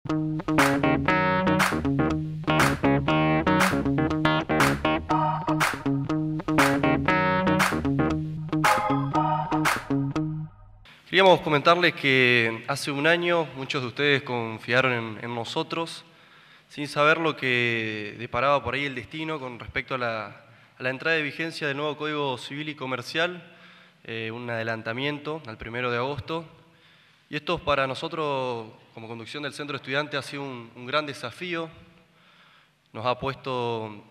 Queríamos comentarles que hace un año muchos de ustedes confiaron en nosotros sin saber lo que deparaba por ahí el destino con respecto a la entrada de vigencia del nuevo Código Civil y Comercial, un adelantamiento al 1 de agosto. Y esto para nosotros, como conducción del Centro Estudiante, ha sido un gran desafío. Nos ha puesto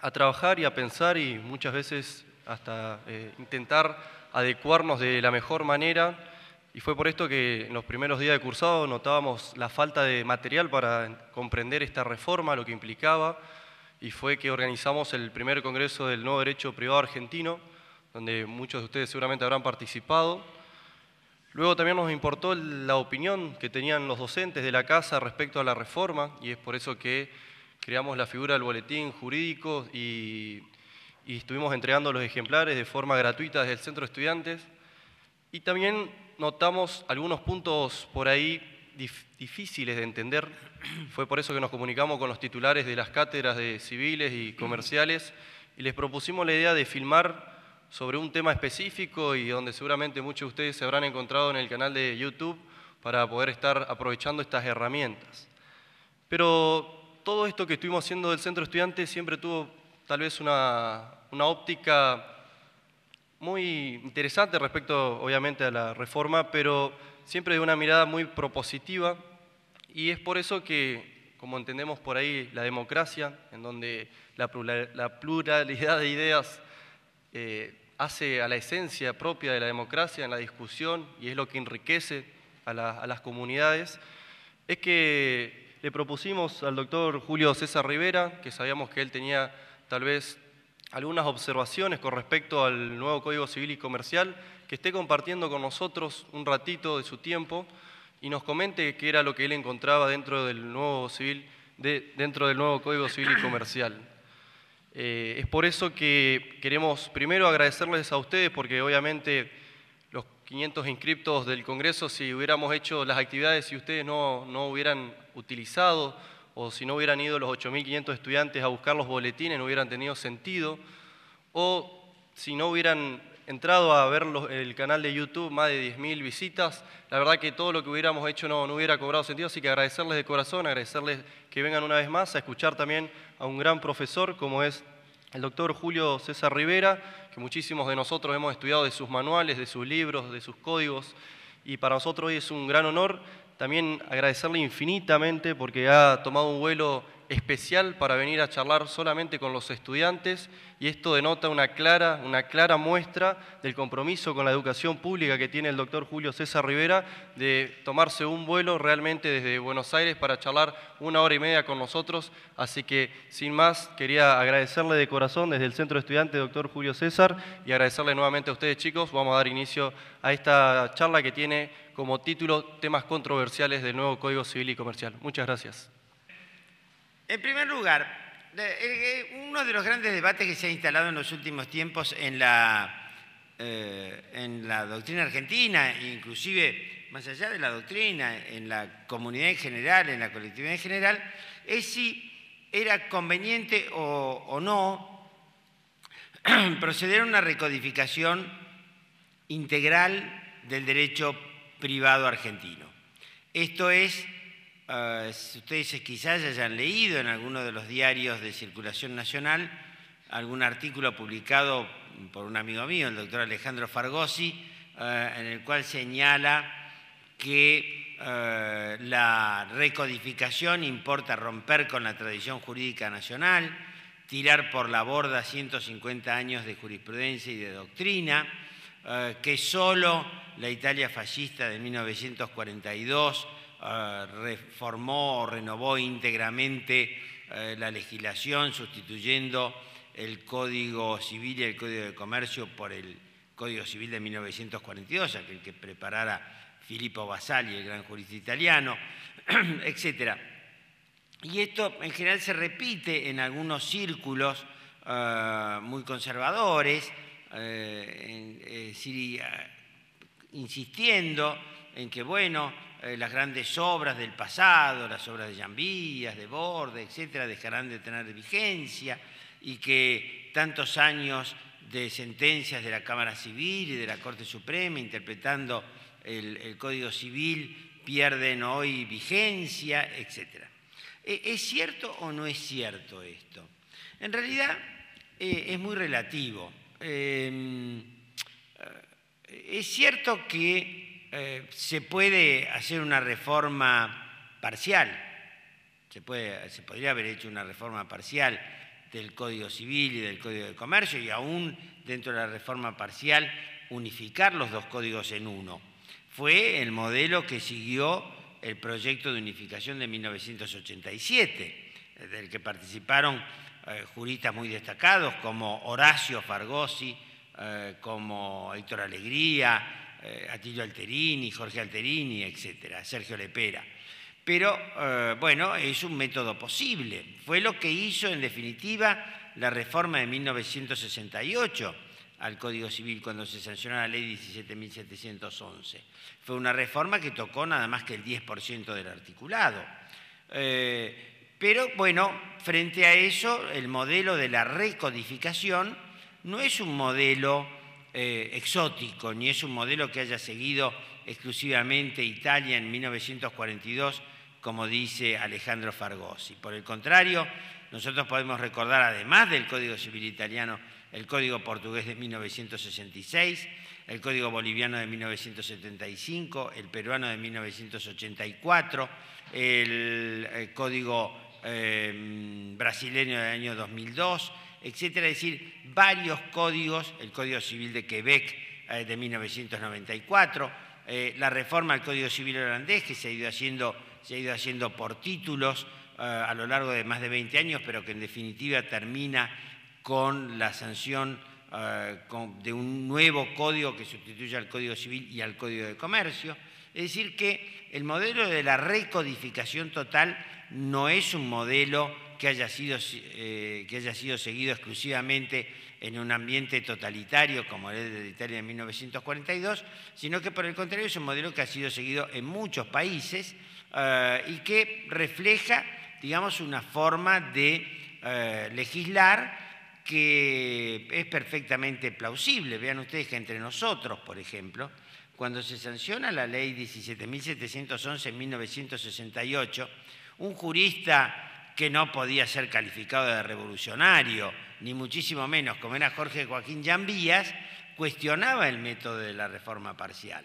a trabajar y a pensar y muchas veces hasta intentar adecuarnos de la mejor manera. Y fue por esto que en los primeros días de cursado notábamos la falta de material para comprender esta reforma, lo que implicaba, y fue que organizamos el primer congreso del Nuevo Derecho Privado Argentino, donde muchos de ustedes seguramente habrán participado. Luego también nos importó la opinión que tenían los docentes de la casa respecto a la reforma, y es por eso que creamos la figura del boletín jurídico y estuvimos entregando los ejemplares de forma gratuita desde el Centro de Estudiantes. Y también notamos algunos puntos por ahí difíciles de entender. Fue por eso que nos comunicamos con los titulares de las cátedras de civiles y comerciales y les propusimos la idea de filmar sobre un tema específico y donde seguramente muchos de ustedes se habrán encontrado en el canal de YouTube para poder estar aprovechando estas herramientas. Pero todo esto que estuvimos haciendo del Centro Estudiante siempre tuvo tal vez una óptica muy interesante respecto, obviamente, a la reforma, pero siempre de una mirada muy propositiva, y es por eso que, como entendemos por ahí, la democracia, en donde la pluralidad de ideas hace a la esencia propia de la democracia en la discusión, y es lo que enriquece a las comunidades, es que le propusimos al doctor Julio César Rivera, que sabíamos que él tenía tal vez algunas observaciones con respecto al nuevo Código Civil y Comercial, que esté compartiendo con nosotros un ratito de su tiempo y nos comente qué era lo que él encontraba dentro del nuevo Código Civil y Comercial. Es por eso que queremos primero agradecerles a ustedes, porque obviamente los 500 inscriptos del Congreso, si hubiéramos hecho las actividades, si ustedes no hubieran utilizado o si no hubieran ido los 8.500 estudiantes a buscar los boletines, no hubieran tenido sentido, o si no hubieran entrado a ver el canal de YouTube, más de 10.000 visitas, la verdad que todo lo que hubiéramos hecho no hubiera cobrado sentido, así que agradecerles de corazón, agradecerles que vengan una vez más a escuchar también a un gran profesor como es el doctor Julio César Rivera, que muchísimos de nosotros hemos estudiado de sus manuales, de sus libros, de sus códigos, y para nosotros hoy es un gran honor. También agradecerle infinitamente porque ha tomado un vuelo especial para venir a charlar solamente con los estudiantes, y esto denota una clara muestra del compromiso con la educación pública que tiene el doctor Julio César Rivera, de tomarse un vuelo realmente desde Buenos Aires para charlar 1 hora y media con nosotros. Así que, sin más, quería agradecerle de corazón desde el Centro de Estudiantes, doctor Julio César, y agradecerle nuevamente a ustedes, chicos. Vamos a dar inicio a esta charla que tiene como título Temas controversiales del nuevo Código Civil y Comercial. Muchas gracias. En primer lugar, uno de los grandes debates que se ha instalado en los últimos tiempos en la doctrina argentina, inclusive más allá de la doctrina, en la comunidad en general, en la colectividad en general, es si era conveniente o no proceder a una recodificación integral del derecho privado argentino. Esto es, ustedes quizás hayan leído en alguno de los diarios de circulación nacional algún artículo publicado por un amigo mío, el doctor Alejandro Fargosi, en el cual señala que la recodificación importa romper con la tradición jurídica nacional, tirar por la borda 150 años de jurisprudencia y de doctrina, que solo la Italia fascista de 1942 reformó o renovó íntegramente la legislación, sustituyendo el Código Civil y el Código de Comercio por el Código Civil de 1942, aquel que preparara Filippo Basali, el gran jurista italiano, etc. Y esto en general se repite en algunos círculos muy conservadores, insistiendo en que, bueno, las grandes obras del pasado, las obras de Llambías, de Borde, etcétera, dejarán de tener vigencia y que tantos años de sentencias de la Cámara Civil y de la Corte Suprema interpretando el Código Civil pierden hoy vigencia, etcétera. ¿Es cierto o no es cierto esto? En realidad es muy relativo. Es cierto que se puede hacer una reforma parcial, se podría haber hecho una reforma parcial del Código Civil y del Código de Comercio y aún dentro de la reforma parcial unificar los dos códigos en uno. Fue el modelo que siguió el proyecto de unificación de 1987, del que participaron juristas muy destacados como Horacio Fargosi, como Héctor Alegría, Atilio Alterini, Jorge Alterini, etcétera, Sergio Lepera. Pero, bueno, es un método posible. Fue lo que hizo, en definitiva, la reforma de 1968 al Código Civil cuando se sancionó la Ley 17.711. Fue una reforma que tocó nada más que el 10% del articulado. Pero, bueno, frente a eso, el modelo de la recodificación no es un modelo exótico, ni es un modelo que haya seguido exclusivamente Italia en 1942, como dice Alejandro Fargosi. Por el contrario, nosotros podemos recordar, además del Código Civil italiano, el Código portugués de 1966, el Código boliviano de 1975, el peruano de 1984, el Código brasileño del año 2002, etcétera. Es decir, varios códigos, el Código Civil de Quebec de 1994, la reforma al Código Civil holandés que se ha ido haciendo por títulos a lo largo de más de 20 años, pero que en definitiva termina con la sanción de un nuevo código que sustituye al Código Civil y al Código de Comercio. Es decir, que el modelo de la recodificación total no es un modelo que haya sido seguido exclusivamente en un ambiente totalitario como el de Italia en 1942, sino que por el contrario es un modelo que ha sido seguido en muchos países y que refleja, digamos, una forma de legislar que es perfectamente plausible. Vean ustedes que entre nosotros, por ejemplo, cuando se sanciona la ley 17.711 en 1968, un jurista que no podía ser calificado de revolucionario, ni muchísimo menos como era Jorge Joaquín Llambías, cuestionaba el método de la reforma parcial.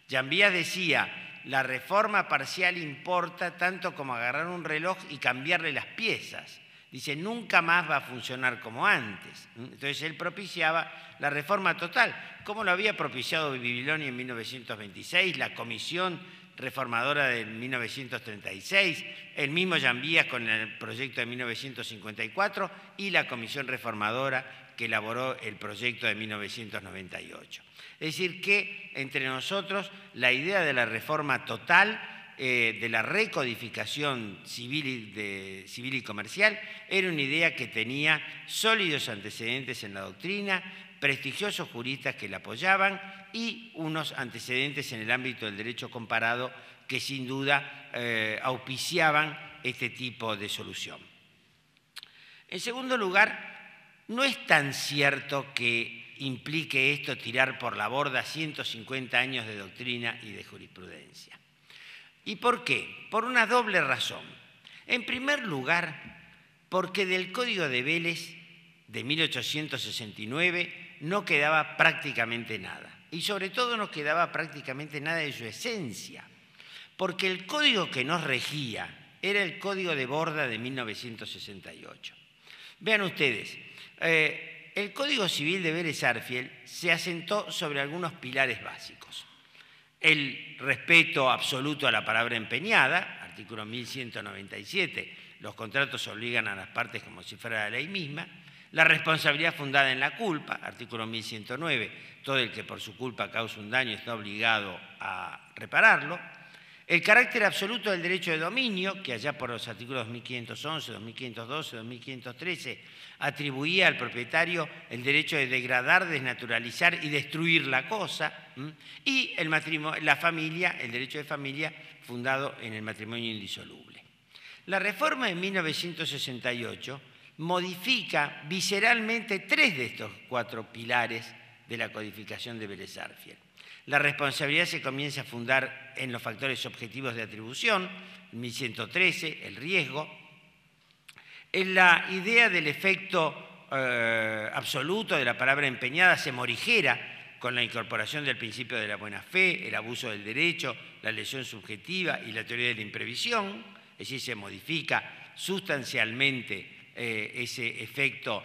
Llambías decía, la reforma parcial importa tanto como agarrar un reloj y cambiarle las piezas. Dice, nunca más va a funcionar como antes. Entonces él propiciaba la reforma total, como lo había propiciado Bibiloni en 1926, la Comisión Reformadora de 1936, el mismo Llambías con el proyecto de 1954 y la Comisión Reformadora que elaboró el proyecto de 1998. Es decir, que entre nosotros la idea de la reforma total, de la recodificación civil y comercial, era una idea que tenía sólidos antecedentes en la doctrina, prestigiosos juristas que la apoyaban y unos antecedentes en el ámbito del derecho comparado que sin duda auspiciaban este tipo de solución. En segundo lugar, no es tan cierto que implique esto tirar por la borda 150 años de doctrina y de jurisprudencia. ¿Y por qué? Por una doble razón. En primer lugar, porque del Código de Vélez de 1869 no quedaba prácticamente nada. Y sobre todo no quedaba prácticamente nada de su esencia. Porque el código que nos regía era el Código de Borda de 1968. Vean ustedes, el Código Civil de Vélez Sarsfield se asentó sobre algunos pilares básicos. El respeto absoluto a la palabra empeñada, artículo 1197, los contratos obligan a las partes como si fuera la ley misma. La responsabilidad fundada en la culpa, artículo 1109, todo el que por su culpa causa un daño está obligado a repararlo. El carácter absoluto del derecho de dominio, que allá por los artículos 2511, 2512, 2513, atribuía al propietario el derecho de degradar, desnaturalizar y destruir la cosa, y la familia, el derecho de familia fundado en el matrimonio indisoluble. La reforma de 1968 modifica visceralmente 3 de estos 4 pilares de la codificación de Vélez Sarsfield. La responsabilidad se comienza a fundar en los factores objetivos de atribución, 1113, el riesgo. En la idea del efecto absoluto de la palabra empeñada se morigera con la incorporación del principio de la buena fe, el abuso del derecho, la lesión subjetiva y la teoría de la imprevisión, es decir, se modifica sustancialmente ese efecto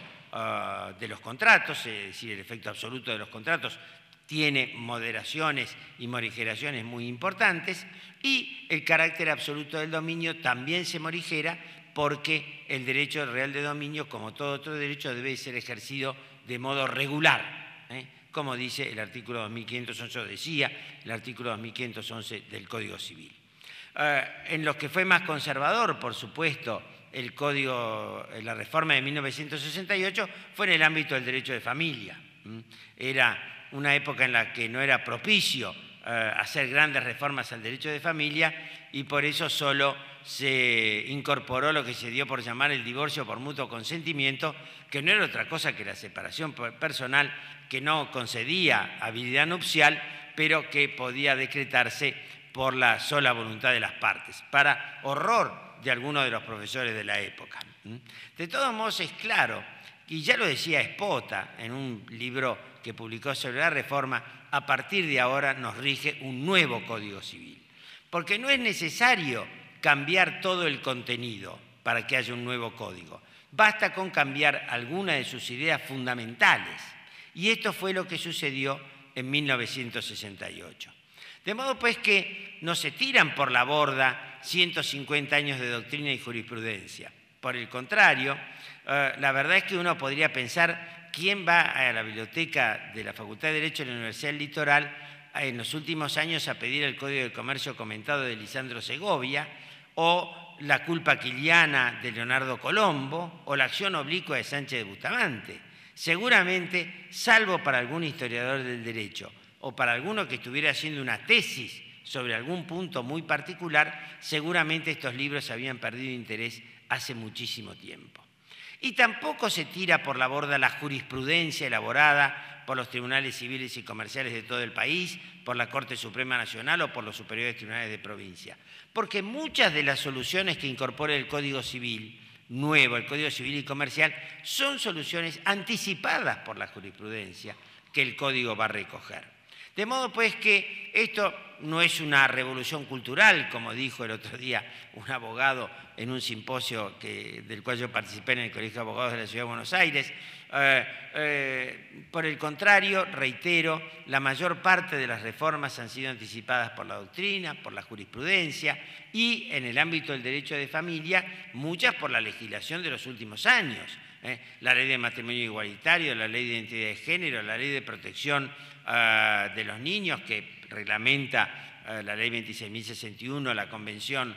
de los contratos, es decir, el efecto absoluto de los contratos tiene moderaciones y morigeraciones muy importantes, y el carácter absoluto del dominio también se morigera porque el derecho real de dominio, como todo otro derecho, debe ser ejercido de modo regular, como dice el artículo 2511, decía el artículo 2511 del Código Civil. En los que fue más conservador, por supuesto, el código, la reforma de 1968 fue en el ámbito del derecho de familia. Era una época en la que no era propicio hacer grandes reformas al derecho de familia, y por eso solo se incorporó lo que se dio por llamar el divorcio por mutuo consentimiento, que no era otra cosa que la separación personal que no concedía habilidad nupcial, pero que podía decretarse por la sola voluntad de las partes, para horror de algunos de los profesores de la época. De todos modos es claro, y ya lo decía Espota en un libro que publicó sobre la reforma, a partir de ahora nos rige un nuevo Código Civil, porque no es necesario cambiar todo el contenido para que haya un nuevo código, basta con cambiar alguna de sus ideas fundamentales, y esto fue lo que sucedió en 1968. De modo pues que no se tiran por la borda 150 años de doctrina y jurisprudencia. Por el contrario, la verdad es que uno podría pensar quién va a la biblioteca de la Facultad de Derecho de la Universidad del Litoral en los últimos años a pedir el Código de Comercio comentado de Lisandro Segovia, o la culpa quiliana de Leonardo Colombo, o la acción oblicua de Sánchez de Bustamante. Seguramente, salvo para algún historiador del derecho o para alguno que estuviera haciendo una tesis sobre algún punto muy particular, seguramente estos libros habían perdido interés hace muchísimo tiempo. Y tampoco se tira por la borda la jurisprudencia elaborada por los tribunales civiles y comerciales de todo el país, por la Corte Suprema Nacional o por los superiores tribunales de provincia. Porque muchas de las soluciones que incorpora el Código Civil nuevo, el Código Civil y Comercial, son soluciones anticipadas por la jurisprudencia que el Código va a recoger. De modo pues que esto no es una revolución cultural, como dijo el otro día un abogado en un simposio del cual yo participé en el Colegio de Abogados de la Ciudad de Buenos Aires. Por el contrario, reitero, la mayor parte de las reformas han sido anticipadas por la doctrina, por la jurisprudencia y en el ámbito del derecho de familia, muchas por la legislación de los últimos años. La ley de matrimonio igualitario, la ley de identidad de género, la ley de protección de los niños que reglamenta la ley 26.061, la Convención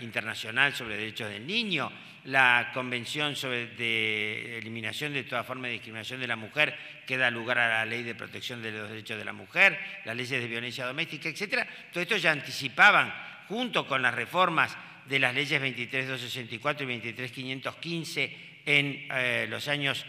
Internacional sobre Derechos del Niño, la Convención de Eliminación de toda forma de discriminación de la mujer que da lugar a la Ley de Protección de los Derechos de la Mujer, las leyes de violencia doméstica, etc. Todo esto ya anticipaban, junto con las reformas de las leyes 23.264 y 23.515 en los años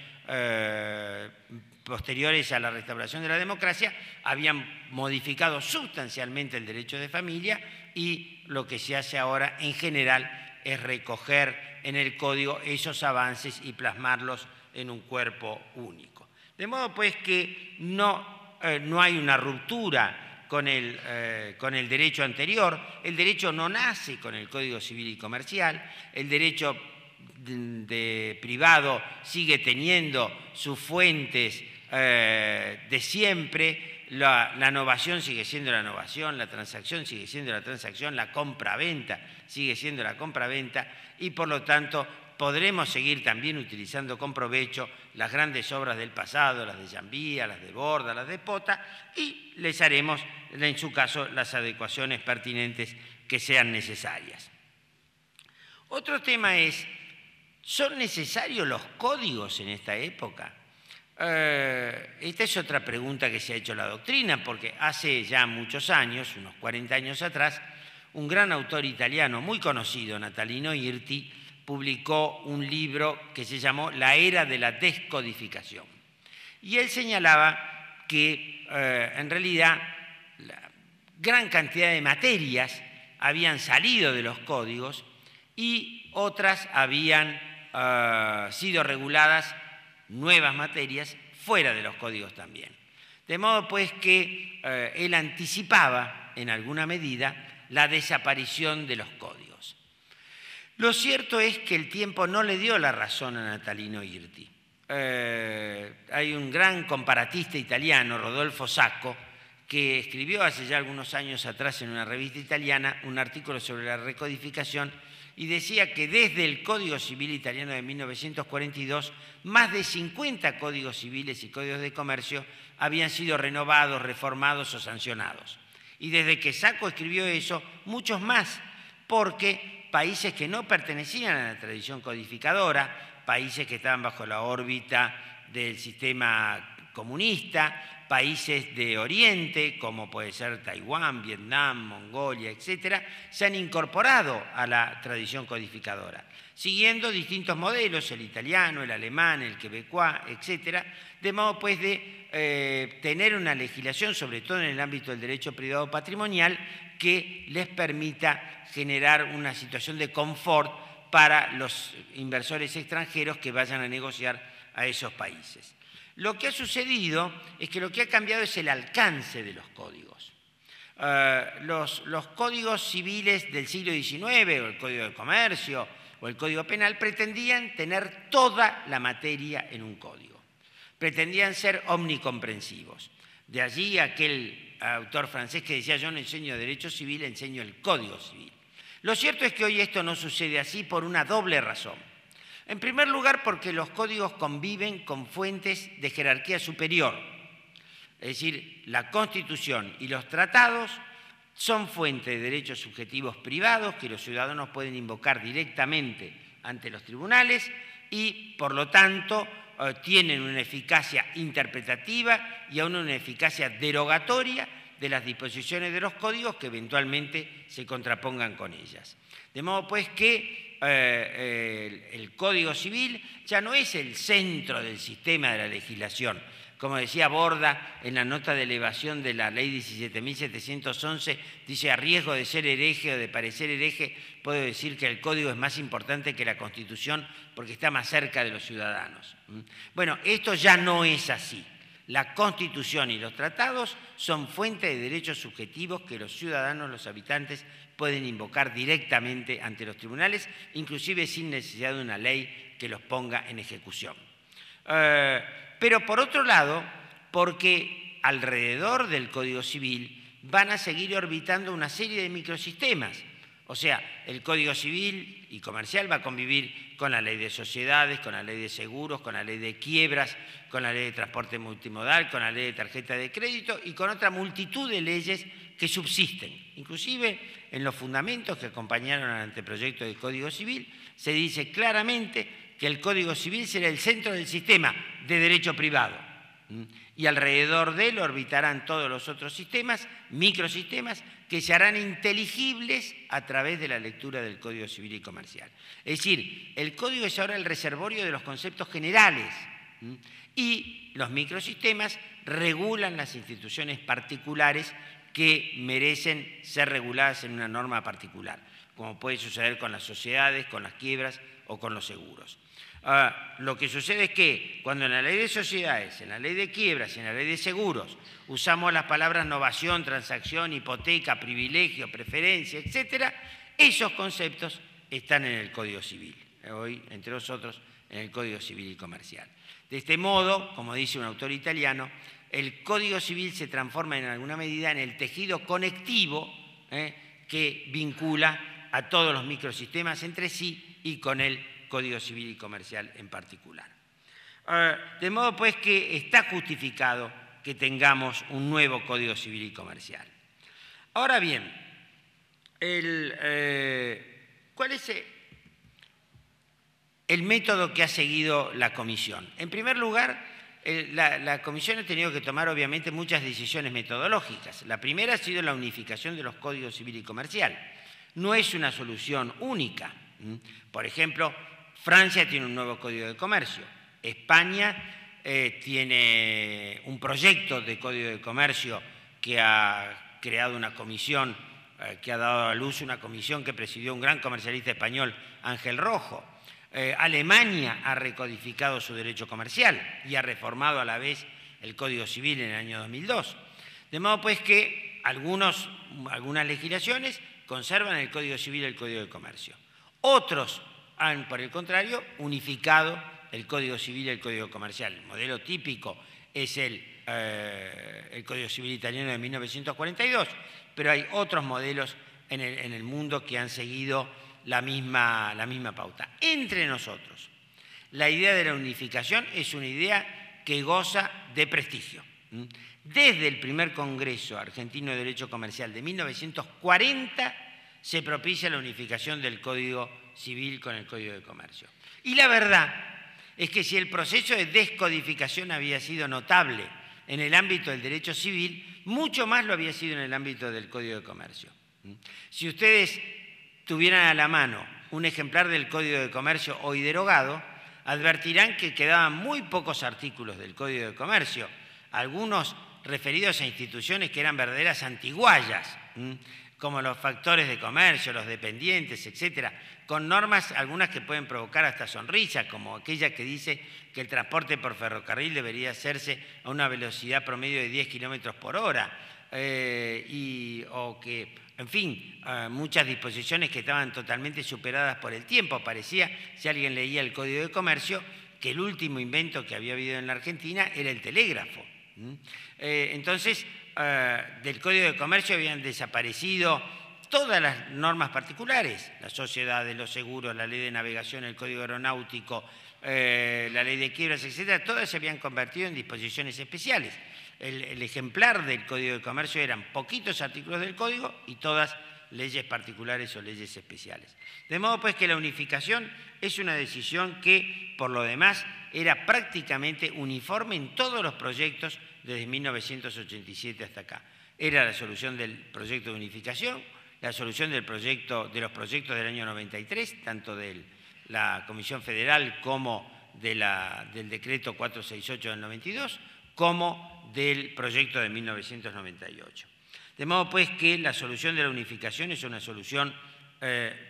posteriores a la restauración de la democracia, habían modificado sustancialmente el derecho de familia, y lo que se hace ahora en general es recoger en el código esos avances y plasmarlos en un cuerpo único. De modo pues que no hay una ruptura con el derecho anterior. El derecho no nace con el Código Civil y Comercial, el derecho privado sigue teniendo sus fuentes de siempre. la novación sigue siendo la novación, la transacción sigue siendo la transacción, la compra-venta sigue siendo la compra-venta y por lo tanto podremos seguir también utilizando con provecho las grandes obras del pasado, las de Llambía, las de Borda, las de Pota, y les haremos, en su caso, las adecuaciones pertinentes que sean necesarias. Otro tema es, ¿son necesarios los códigos en esta época? Esta es otra pregunta que se ha hecho la doctrina, porque hace ya muchos años, unos 40 años atrás, un gran autor italiano muy conocido, Natalino Irti, publicó un libro que se llamó La era de la descodificación. Y él señalaba que en realidad la gran cantidad de materias habían salido de los códigos y otras habían sido reguladas, nuevas materias, fuera de los códigos también. De modo pues que él anticipaba en alguna medida la desaparición de los códigos. Lo cierto es que el tiempo no le dio la razón a Natalino Irti. Hay un gran comparatista italiano, Rodolfo Sacco, que escribió hace ya algunos años atrás en una revista italiana un artículo sobre la recodificación y decía que desde el Código Civil italiano de 1942, más de 50 códigos civiles y códigos de comercio habían sido renovados, reformados o sancionados. Y desde que Sacco escribió eso, muchos más, porque países que no pertenecían a la tradición codificadora, países que estaban bajo la órbita del sistema comunista, países de Oriente, como puede ser Taiwán, Vietnam, Mongolia, etcétera, se han incorporado a la tradición codificadora, siguiendo distintos modelos, el italiano, el alemán, el quebecois, etcétera, de modo pues de tener una legislación, sobre todo en el ámbito del derecho privado patrimonial, que les permita generar una situación de confort para los inversores extranjeros que vayan a negociar a esos países. Lo que ha sucedido es que lo que ha cambiado es el alcance de los códigos. Los códigos civiles del siglo XIX, o el Código de Comercio, o el Código Penal, pretendían tener toda la materia en un código. Pretendían ser omnicomprensivos. De allí aquel autor francés que decía: yo no enseño derecho civil, enseño el Código Civil. Lo cierto es que hoy esto no sucede así por una doble razón. En primer lugar, porque los códigos conviven con fuentes de jerarquía superior. Es decir, la Constitución y los tratados son fuentes de derechos subjetivos privados que los ciudadanos pueden invocar directamente ante los tribunales y, por lo tanto, tienen una eficacia interpretativa y aún una eficacia derogatoria de las disposiciones de los códigos que eventualmente se contrapongan con ellas. De modo pues que el Código Civil ya no es el centro del sistema de la legislación. Como decía Borda en la nota de elevación de la ley 17.711, dice: a riesgo de ser hereje o de parecer hereje, puedo decir que el Código es más importante que la Constitución porque está más cerca de los ciudadanos. Bueno, esto ya no es así. La Constitución y los tratados son fuente de derechos subjetivos que los ciudadanos, los habitantes, pueden invocar directamente ante los tribunales, inclusive sin necesidad de una ley que los ponga en ejecución. Pero por otro lado, porque alrededor del Código Civil van a seguir orbitando una serie de microsistemas. O sea, el Código Civil y Comercial va a convivir con la Ley de Sociedades, con la Ley de Seguros, con la Ley de Quiebras, con la Ley de Transporte Multimodal, con la Ley de Tarjeta de Crédito y con otra multitud de leyes que subsisten. Inclusive en los fundamentos que acompañaron al anteproyecto del Código Civil se dice claramente que el Código Civil será el centro del sistema de derecho privado. Y alrededor de él orbitarán todos los otros sistemas, microsistemas, que se harán inteligibles a través de la lectura del Código Civil y Comercial. Es decir, el Código es ahora el reservorio de los conceptos generales y los microsistemas regulan las instituciones particulares que merecen ser reguladas en una norma particular, como puede suceder con las sociedades, con las quiebras o con los seguros. Lo que sucede es que cuando en la ley de sociedades, en la ley de quiebras y en la ley de seguros usamos las palabras novación, transacción, hipoteca, privilegio, preferencia, etcétera, esos conceptos están en el Código Civil, hoy, entre los otros, en el Código Civil y Comercial. De este modo, como dice un autor italiano, el Código Civil se transforma en alguna medida en el tejido conectivo que vincula a todos los microsistemas entre sí y con el Código Civil y Comercial en particular. De modo pues que está justificado que tengamos un nuevo Código Civil y Comercial. Ahora bien, ¿cuál es el método que ha seguido la Comisión? En primer lugar, la Comisión ha tenido que tomar obviamente muchas decisiones metodológicas. La primera ha sido la unificación de los códigos civil y comercial. No es una solución única. Por ejemplo, Francia tiene un nuevo Código de Comercio. España tiene un proyecto de Código de Comercio que ha creado una comisión, que ha dado a luz una comisión que presidió un gran comercialista español, Ángel Rojo. Alemania ha recodificado su derecho comercial y ha reformado a la vez el Código Civil en el año 2002. De modo pues que algunas legislaciones conservan el Código Civil y el Código de Comercio. Otros han, por el contrario, unificado el Código Civil y el Código Comercial. El modelo típico es el Código Civil italiano de 1942, pero hay otros modelos en el mundo que han seguido la misma pauta. Entre nosotros, la idea de la unificación es una idea que goza de prestigio. Desde el primer Congreso Argentino de Derecho Comercial de 1940 se propicia la unificación del Código Civil con el Código de Comercio. Y la verdad es que si el proceso de descodificación había sido notable en el ámbito del derecho civil, mucho más lo había sido en el ámbito del Código de Comercio. Si ustedes tuvieran a la mano un ejemplar del Código de Comercio hoy derogado, advertirán que quedaban muy pocos artículos del Código de Comercio, algunos referidos a instituciones que eran verdaderas antiguallas, como los factores de comercio, los dependientes, etcétera, con normas, algunas que pueden provocar hasta sonrisas, como aquella que dice que el transporte por ferrocarril debería hacerse a una velocidad promedio de 10 kilómetros por hora, o que, en fin, muchas disposiciones que estaban totalmente superadas por el tiempo. Parecía, si alguien leía el Código de Comercio, que el último invento que había habido en la Argentina era el telégrafo. Entonces, del Código de Comercio habían desaparecido todas las normas particulares, la sociedad de los seguros, la ley de navegación, el Código Aeronáutico, la ley de quiebras, etcétera, todas se habían convertido en disposiciones especiales. El ejemplar del Código de Comercio eran poquitos artículos del Código y todas leyes particulares o leyes especiales. De modo pues que la unificación es una decisión que, por lo demás, era prácticamente uniforme en todos los proyectos desde 1987 hasta acá. Era la solución del proyecto de unificación, la solución de los proyectos del año 93, tanto de la Comisión Federal como del decreto 468 del 92, como del proyecto de 1998. De modo pues que la solución de la unificación es una solución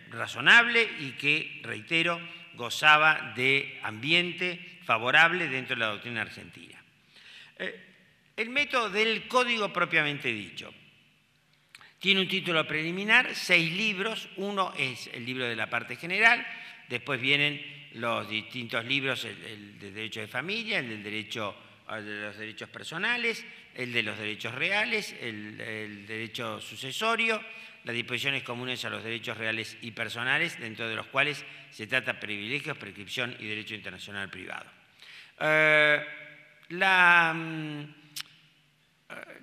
razonable y que, reitero, gozaba de ambiente favorable dentro de la doctrina argentina. El método del código propiamente dicho tiene un título preliminar, 6 libros. Uno es el libro de la parte general, después vienen los distintos libros, el de derecho de familia, el del derecho de los derechos personales, el de los derechos reales, el derecho sucesorio, las disposiciones comunes a los derechos reales y personales, dentro de los cuales se trata privilegios, prescripción y derecho internacional privado. La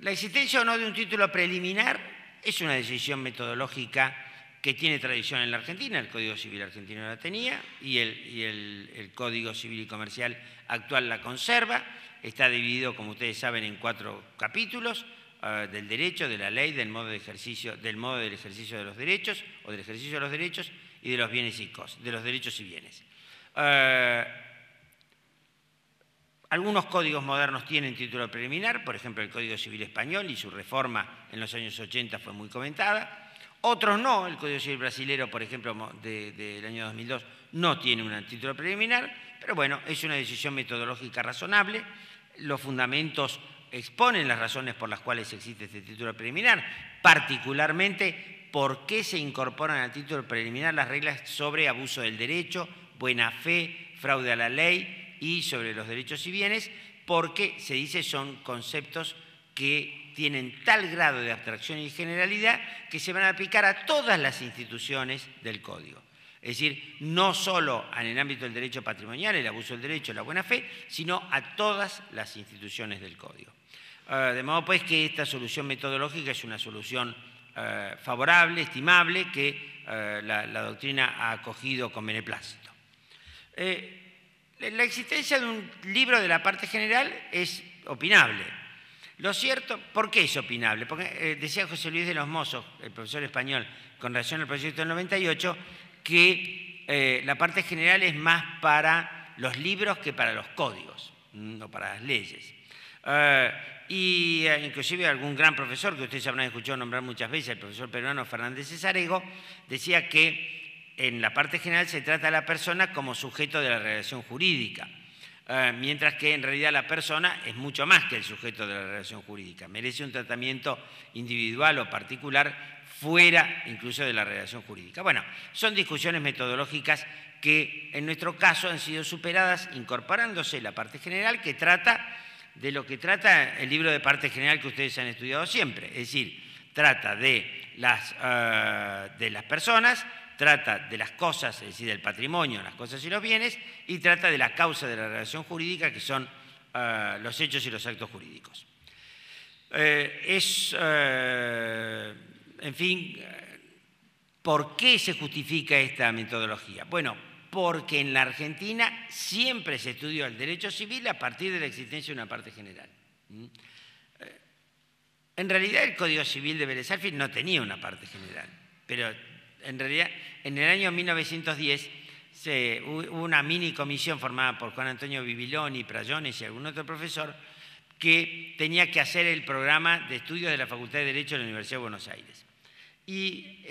existencia o no de un título preliminar es una decisión metodológica que tiene tradición en la Argentina. El Código Civil argentino la tenía y el Código Civil y Comercial actual la conserva. Está dividido, como ustedes saben, en 4 capítulos: del derecho, de la ley, del modo del ejercicio de los derechos o del ejercicio de los derechos y de los bienes y cosas, de los derechos y bienes. Algunos códigos modernos tienen título preliminar, por ejemplo el Código Civil español y su reforma en los años 80 fue muy comentada. Otros no, el Código Civil brasilero, por ejemplo, del año 2002, no tiene un título preliminar, pero bueno, es una decisión metodológica razonable. Los fundamentos exponen las razones por las cuales existe este título preliminar, particularmente por qué se incorporan al título preliminar las reglas sobre abuso del derecho, buena fe, fraude a la ley y sobre los derechos y bienes, porque se dice son conceptos que tienen tal grado de abstracción y generalidad que se van a aplicar a todas las instituciones del Código. Es decir, no solo en el ámbito del derecho patrimonial, el abuso del derecho, la buena fe, sino a todas las instituciones del Código. De modo pues que esta solución metodológica es una solución favorable, estimable, que la doctrina ha acogido con beneplácito. La existencia de un libro de la parte general es opinable. Lo cierto, ¿por qué es opinable? Porque decía José Luis de los Mozos, el profesor español, con relación al proyecto del 98, que la parte general es más para los libros que para los códigos, o para las leyes. Inclusive algún gran profesor, que ustedes habrán escuchado nombrar muchas veces, el profesor peruano Fernández Cesarego, decía que en la parte general se trata a la persona como sujeto de la relación jurídica. Mientras que en realidad la persona es mucho más que el sujeto de la relación jurídica, merece un tratamiento individual o particular fuera incluso de la relación jurídica. Bueno, son discusiones metodológicas que en nuestro caso han sido superadas incorporándose la parte general, que trata de lo que trata el libro de parte general que ustedes han estudiado siempre, es decir, trata de las personas, trata de las cosas, es decir, del patrimonio, las cosas y los bienes, y trata de la causa de la relación jurídica, que son los hechos y los actos jurídicos. En fin, ¿por qué se justifica esta metodología? Bueno, porque en la Argentina siempre se estudió el derecho civil a partir de la existencia de una parte general. En realidad el Código Civil de Vélez Sarsfield no tenía una parte general, pero en realidad en el año 1910 hubo una mini comisión formada por Juan Antonio Bibiloni, Prayones y algún otro profesor que tenía que hacer el programa de estudios de la Facultad de Derecho de la Universidad de Buenos Aires. Y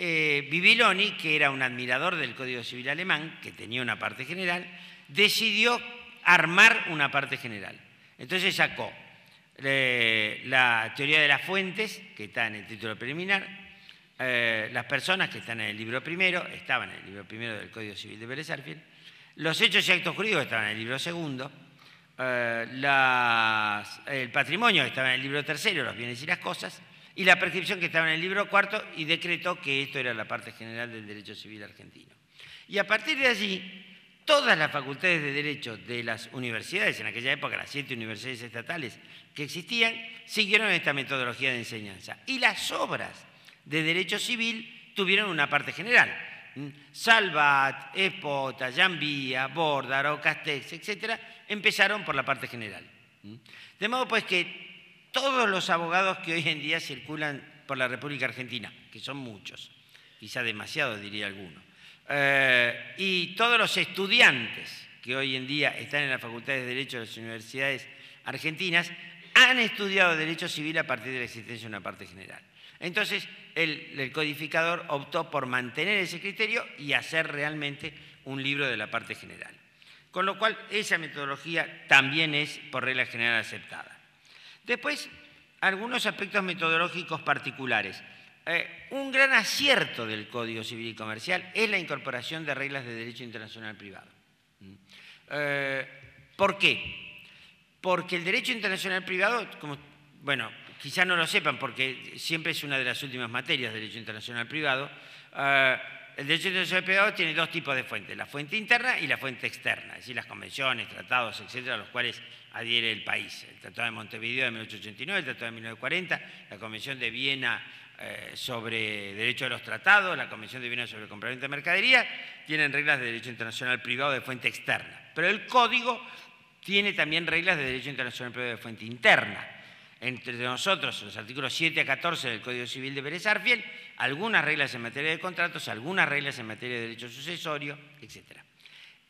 Bibiloni, que era un admirador del Código Civil alemán, que tenía una parte general, decidió armar una parte general. Entonces sacó la teoría de las fuentes, que está en el título preliminar, las personas, que están en el libro primero, estaban en el libro primero del Código Civil de Vélez Sarsfield, los hechos y actos jurídicos estaban en el libro segundo, el patrimonio que estaba en el libro tercero, los bienes y las cosas, y la prescripción que estaba en el libro cuarto, y decretó que esto era la parte general del derecho civil argentino. Y a partir de allí, todas las facultades de derecho de las universidades, en aquella época las 7 universidades estatales que existían, siguieron esta metodología de enseñanza. Y las obras de derecho civil tuvieron una parte general. Salvat, Espota, Gianvía, Bordaro, Castex, etc., empezaron por la parte general. De modo pues que todos los abogados que hoy en día circulan por la República Argentina, que son muchos, quizá demasiados diría alguno, y todos los estudiantes que hoy en día están en las facultades de Derecho de las universidades argentinas, han estudiado Derecho Civil a partir de la existencia de una parte general. Entonces, el codificador optó por mantener ese criterio y hacer realmente un libro de la parte general. Con lo cual, esa metodología también es, por regla general, aceptada. Después, algunos aspectos metodológicos particulares. Un gran acierto del Código Civil y Comercial es la incorporación de reglas de derecho internacional privado. ¿Por qué? Porque el derecho internacional privado, bueno, quizá no lo sepan porque siempre es una de las últimas materias del derecho internacional privado. El derecho internacional privado tiene dos tipos de fuentes, la fuente interna y la fuente externa, es decir, las convenciones, tratados, etcétera, a los cuales adhiere el país. El Tratado de Montevideo de 1889, el Tratado de 1940, la Convención de Viena sobre Derecho de los Tratados, la Convención de Viena sobre el Compraventa de Mercadería, tienen reglas de derecho internacional privado de fuente externa. Pero el Código tiene también reglas de derecho internacional privado de fuente interna. Entre nosotros, los artículos 7 a 14 del Código Civil de Vélez Sarsfield, algunas reglas en materia de contratos, algunas reglas en materia de derecho sucesorio, etc.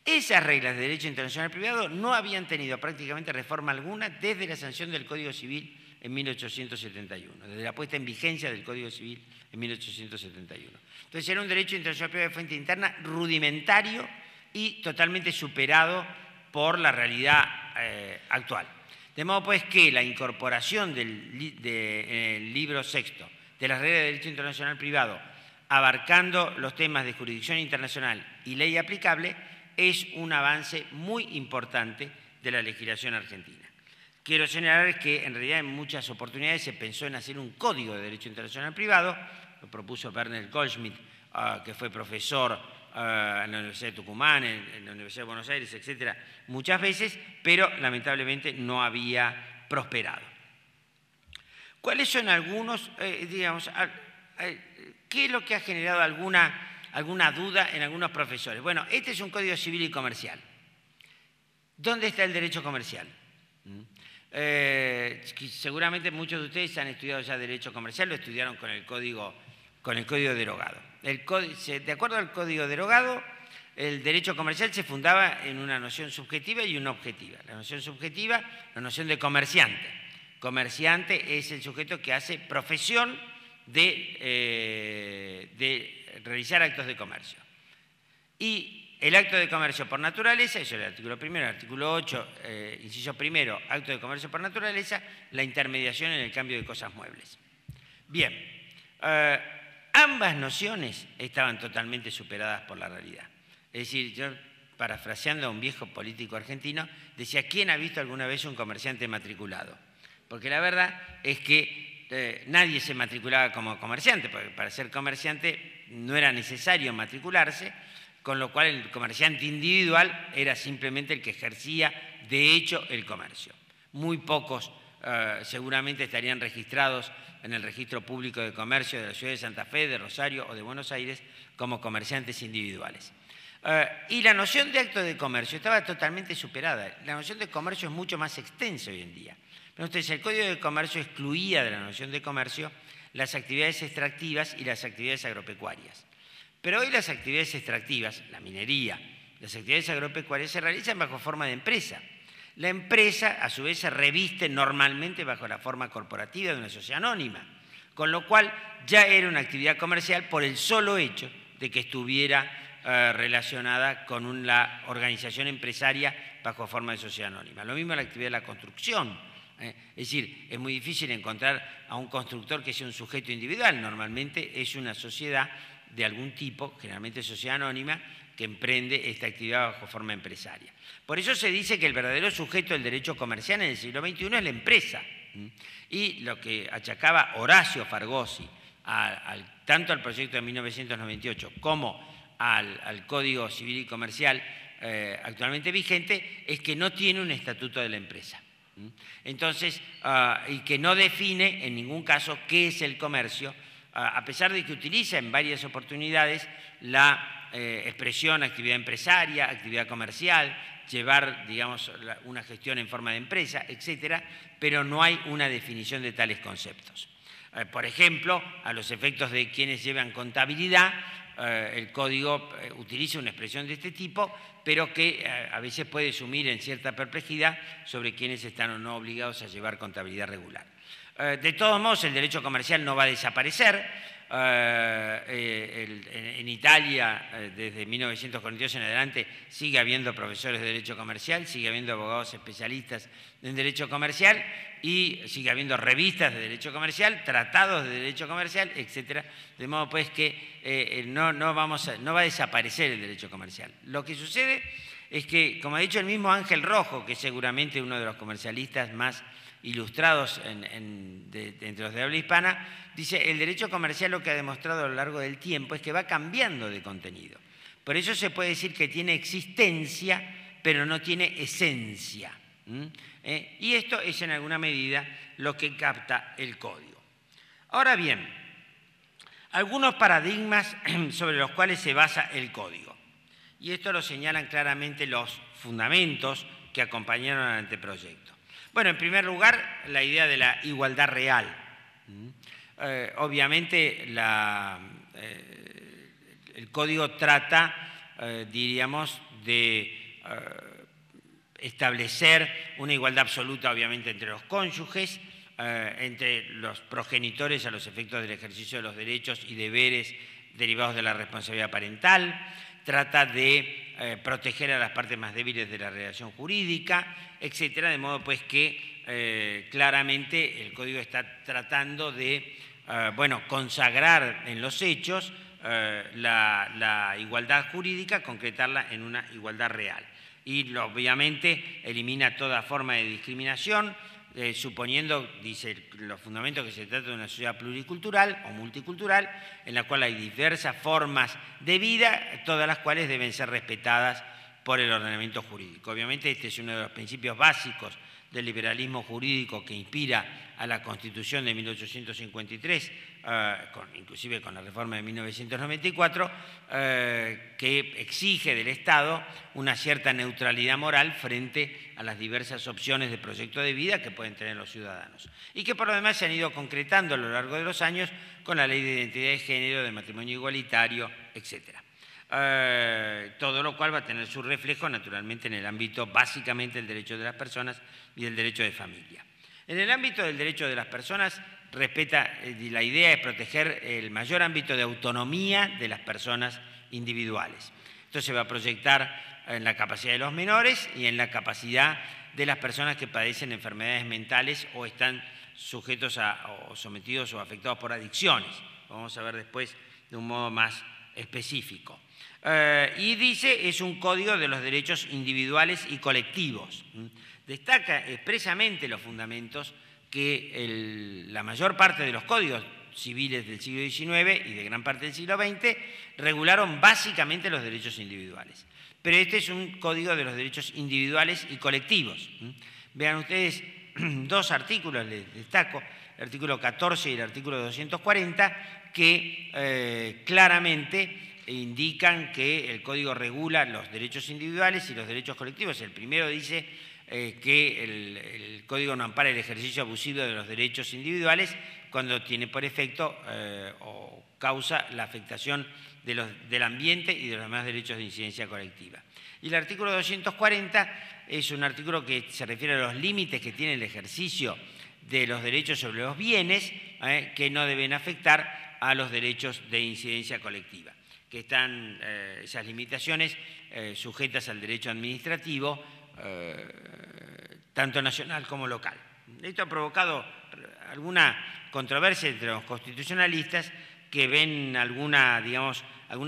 Esas reglas de derecho internacional privado no habían tenido prácticamente reforma alguna desde la sanción del Código Civil en 1871, desde la puesta en vigencia del Código Civil en 1871. Entonces era un derecho internacional privado de fuente interna rudimentario y totalmente superado por la realidad actual. De modo pues que la incorporación del libro sexto de las reglas de derecho internacional privado, abarcando los temas de jurisdicción internacional y ley aplicable, es un avance muy importante de la legislación argentina. quiero señalar que en realidad en muchas oportunidades se pensó en hacer un código de derecho internacional privado, lo propuso Werner Goldschmidt, que fue profesor en la Universidad de Tucumán, en la Universidad de Buenos Aires, etcétera, muchas veces, pero lamentablemente no había prosperado. ¿Cuáles son algunos, digamos, qué es lo que ha generado alguna duda en algunos profesores? Bueno, este es un código civil y comercial. ¿Dónde está el derecho comercial? Seguramente muchos de ustedes han estudiado ya derecho comercial, lo estudiaron con el código derogado. De acuerdo al código derogado, el derecho comercial se fundaba en una noción subjetiva y una objetiva. La noción subjetiva, la noción de comerciante. Comerciante es el sujeto que hace profesión de realizar actos de comercio. Y el acto de comercio por naturaleza, eso es el artículo primero, el artículo 8, inciso primero, acto de comercio por naturaleza, la intermediación en el cambio de cosas muebles. Bien, ambas nociones estaban totalmente superadas por la realidad. Es decir, yo, parafraseando a un viejo político argentino, decía, ¿quién ha visto alguna vez un comerciante matriculado? Porque la verdad es que nadie se matriculaba como comerciante, porque para ser comerciante no era necesario matricularse, con lo cual el comerciante individual era simplemente el que ejercía de hecho el comercio. Muy pocos seguramente estarían registrados en el registro público de comercio de la ciudad de Santa Fe, de Rosario o de Buenos Aires como comerciantes individuales. Y la noción de acto de comercio estaba totalmente superada. La noción de comercio es mucho más extensa hoy en día. Pero entonces el Código de Comercio excluía de la noción de comercio las actividades extractivas y las actividades agropecuarias. Pero hoy las actividades extractivas, la minería, las actividades agropecuarias se realizan bajo forma de empresa. La empresa, a su vez, se reviste normalmente bajo la forma corporativa de una sociedad anónima, con lo cual ya era una actividad comercial por el solo hecho de que estuviera relacionada con la organización empresaria bajo forma de sociedad anónima. Lo mismo la actividad de la construcción. Es decir, es muy difícil encontrar a un constructor que sea un sujeto individual. Normalmente es una sociedad de algún tipo, generalmente sociedad anónima, que emprende esta actividad bajo forma empresaria. Por eso se dice que el verdadero sujeto del derecho comercial en el siglo XXI es la empresa. Y lo que achacaba Horacio Fargosi tanto al proyecto de 1998 como al Código Civil y Comercial actualmente vigente es que no tiene un estatuto de la empresa. Entonces, y que no define en ningún caso qué es el comercio, a pesar de que utiliza en varias oportunidades la expresión actividad empresaria, actividad comercial, llevar, digamos, una gestión en forma de empresa, etcétera, pero no hay una definición de tales conceptos. Por ejemplo, a los efectos de quienes llevan contabilidad, el código utiliza una expresión de este tipo, pero que a veces puede sumir en cierta perplejidad sobre quienes están o no obligados a llevar contabilidad regular. De todos modos, el derecho comercial no va a desaparecer. En Italia, desde 1942 en adelante, sigue habiendo profesores de derecho comercial, sigue habiendo abogados especialistas en derecho comercial y sigue habiendo revistas de derecho comercial, tratados de derecho comercial, etcétera. De modo pues que no va a desaparecer el derecho comercial. Lo que sucede es que, como ha dicho el mismo Ángel Rojo, que es seguramente uno de los comercialistas más ilustrados entre los de habla hispana, dice, el derecho comercial lo que ha demostrado a lo largo del tiempo es que va cambiando de contenido. Por eso se puede decir que tiene existencia, pero no tiene esencia. Y esto es en alguna medida lo que capta el código. Ahora bien, algunos paradigmas sobre los cuales se basa el código. Y esto lo señalan claramente los fundamentos que acompañaron al anteproyecto. Bueno, en primer lugar, la idea de la igualdad real. Obviamente, el código trata, diríamos, de establecer una igualdad absoluta, obviamente, entre los cónyuges, entre los progenitores a los efectos del ejercicio de los derechos y deberes derivados de la responsabilidad parental, trata de proteger a las partes más débiles de la relación jurídica, etcétera, de modo pues que claramente el Código está tratando de consagrar en los hechos la igualdad jurídica, concretarla en una igualdad real. Y obviamente elimina toda forma de discriminación, suponiendo, dice los fundamentos, que se trata de una sociedad pluricultural o multicultural, en la cual hay diversas formas de vida, todas las cuales deben ser respetadas por el ordenamiento jurídico. Obviamente este es uno de los principios básicos del liberalismo jurídico que inspira a la Constitución de 1853, inclusive con la reforma de 1994, que exige del Estado una cierta neutralidad moral frente a las diversas opciones de proyecto de vida que pueden tener los ciudadanos, y que por lo demás se han ido concretando a lo largo de los años con la Ley de Identidad de Género, de matrimonio igualitario, etc. Todo lo cual va a tener su reflejo naturalmente en el ámbito básicamente del derecho de las personas y del derecho de familia. En el ámbito del derecho de las personas, la idea es proteger el mayor ámbito de autonomía de las personas individuales. Esto se va a proyectar en la capacidad de los menores y en la capacidad de las personas que padecen enfermedades mentales o están sujetos o sometidos o afectados por adicciones. Lo vamos a ver después de un modo más específico. Y dice, es un código de los derechos individuales y colectivos. Destaca expresamente los fundamentos que la mayor parte de los códigos civiles del siglo XIX y de gran parte del siglo XX regularon básicamente los derechos individuales. Pero este es un código de los derechos individuales y colectivos. Vean ustedes dos artículos, les destaco, el artículo 14 y el artículo 240, que claramente indican que el código regula los derechos individuales y los derechos colectivos. El primero dice que el código no ampara el ejercicio abusivo de los derechos individuales cuando tiene por efecto o causa la afectación del ambiente y de los demás derechos de incidencia colectiva. Y el artículo 240 es un artículo que se refiere a los límites que tiene el ejercicio de los derechos sobre los bienes que no deben afectar a los derechos de incidencia colectiva, que están esas limitaciones sujetas al derecho administrativo, tanto nacional como local. Esto ha provocado alguna controversia entre los constitucionalistas que ven alguna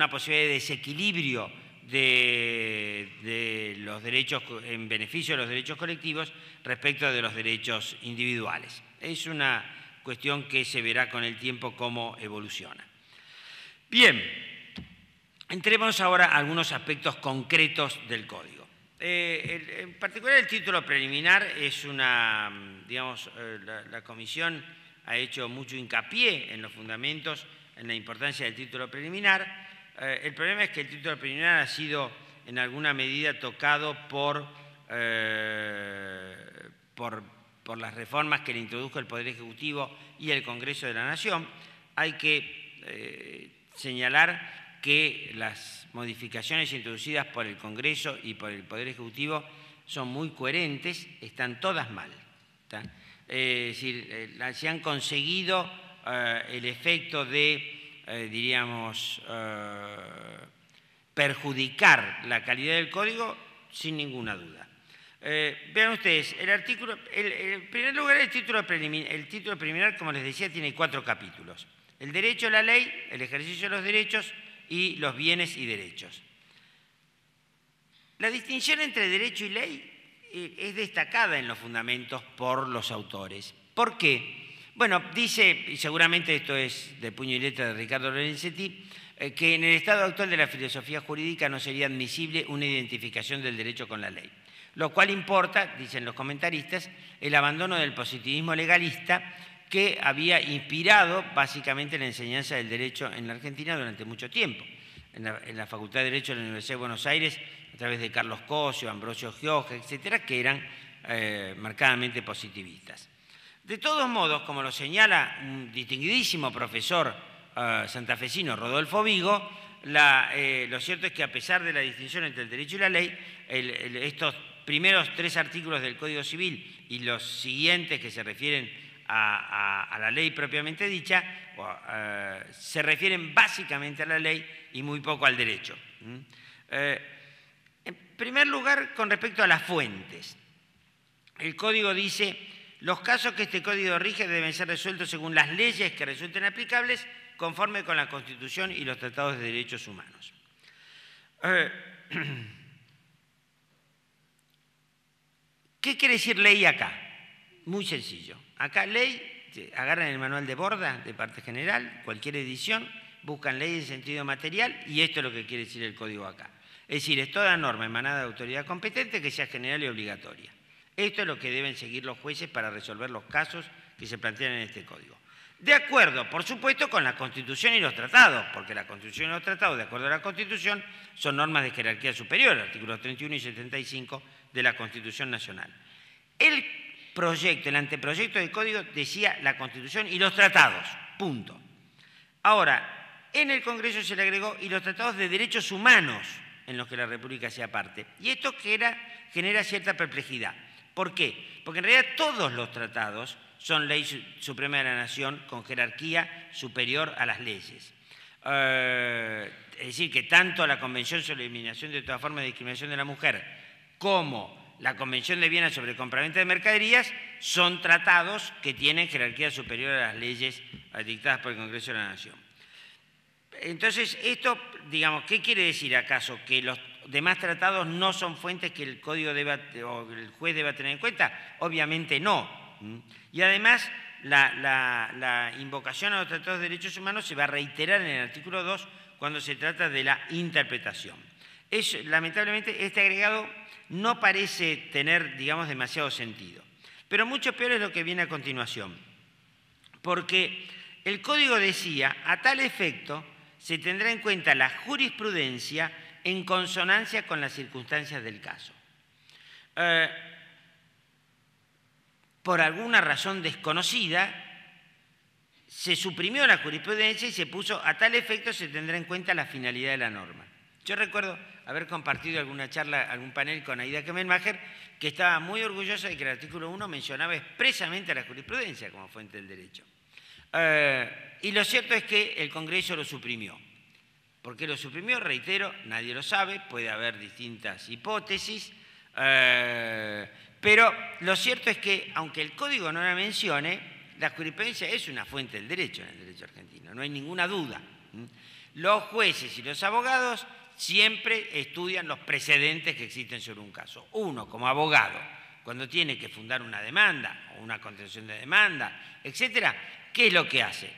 posibilidad de desequilibrio de los derechos en beneficio de los derechos colectivos respecto de los derechos individuales. Es una cuestión que se verá con el tiempo cómo evoluciona. Bien, entremos ahora a algunos aspectos concretos del código. En particular el título preliminar es la comisión ha hecho mucho hincapié en los fundamentos, en la importancia del título preliminar. El problema es que el título preliminar ha sido en alguna medida tocado por las reformas que le introdujo el Poder Ejecutivo y el Congreso de la Nación. Hay que señalar que las modificaciones introducidas por el Congreso y por el Poder Ejecutivo son muy coherentes, están todas mal. Es decir, se han conseguido el efecto de, perjudicar la calidad del código sin ninguna duda. Vean ustedes, en primer lugar, el título preliminar, como les decía, tiene 4 capítulos. El derecho a la ley, el ejercicio de los derechos y los bienes y derechos. La distinción entre derecho y ley es destacada en los fundamentos por los autores. ¿Por qué? Bueno, dice, y seguramente esto es de puño y letra de Ricardo Lorenzetti, que en el estado actual de la filosofía jurídica no sería admisible una identificación del derecho con la ley. Lo cual importa, dicen los comentaristas, el abandono del positivismo legalista que había inspirado básicamente la enseñanza del derecho en la Argentina durante mucho tiempo. En la Facultad de Derecho de la Universidad de Buenos Aires, a través de Carlos Cosio, Ambrosio Gioja, etcétera, que eran marcadamente positivistas. De todos modos, como lo señala un distinguidísimo profesor santafesino, Rodolfo Vigo, lo cierto es que a pesar de la distinción entre el derecho y la ley, estos primeros 3 artículos del Código Civil y los siguientes que se refieren a la ley propiamente dicha, se refieren básicamente a la ley y muy poco al derecho. En primer lugar, con respecto a las fuentes, el Código dice: los casos que este Código rige deben ser resueltos según las leyes que resulten aplicables conforme con la Constitución y los tratados de derechos humanos. ¿Qué quiere decir ley acá? Muy sencillo. Acá ley, agarran el manual de Borda, de parte general, cualquier edición, buscan ley en sentido material y esto es lo que quiere decir el código acá. Es decir, es toda norma emanada de autoridad competente que sea general y obligatoria. Esto es lo que deben seguir los jueces para resolver los casos que se plantean en este código. De acuerdo, por supuesto, con la Constitución y los tratados, porque la Constitución y los tratados, de acuerdo a la Constitución, son normas de jerarquía superior, artículos 31 y 75 de la Constitución Nacional. El anteproyecto de código decía la Constitución y los tratados, punto. Ahora, en el Congreso se le agregó y los tratados de derechos humanos en los que la República sea parte. Y esto genera cierta perplejidad. ¿Por qué? Porque en realidad todos los tratados son ley suprema de la nación con jerarquía superior a las leyes. Es decir, que tanto la Convención sobre la Eliminación de toda forma de discriminación de la mujer como la Convención de Viena sobre compraventa de mercaderías son tratados que tienen jerarquía superior a las leyes dictadas por el Congreso de la Nación. Entonces, esto, digamos, ¿qué quiere decir acaso? ¿Que los demás tratados no son fuentes que el código o el juez deba tener en cuenta? Obviamente no. Y además, la invocación a los tratados de derechos humanos se va a reiterar en el artículo 2 cuando se trata de la interpretación. Lamentablemente, este agregado no parece tener, digamos, demasiado sentido. Pero mucho peor es lo que viene a continuación. Porque el código decía, a tal efecto, se tendrá en cuenta la jurisprudencia en consonancia con las circunstancias del caso. Por alguna razón desconocida, se suprimió la jurisprudencia y se puso, a tal efecto se tendrá en cuenta la finalidad de la norma. Yo recuerdo haber compartido alguna charla, algún panel con Aida Kemmelmacher, que estaba muy orgullosa de que el artículo 1 mencionaba expresamente a la jurisprudencia como fuente del derecho. Y lo cierto es que el Congreso lo suprimió. ¿Por qué lo suprimió? Reitero, nadie lo sabe, puede haber distintas hipótesis, pero lo cierto es que, aunque el código no la mencione, la jurisprudencia es una fuente del derecho en el derecho argentino, no hay ninguna duda. Los jueces y los abogados siempre estudian los precedentes que existen sobre un caso. Uno, como abogado, cuando tiene que fundar una demanda o una contención de demanda, etcétera, ¿qué es lo que hace?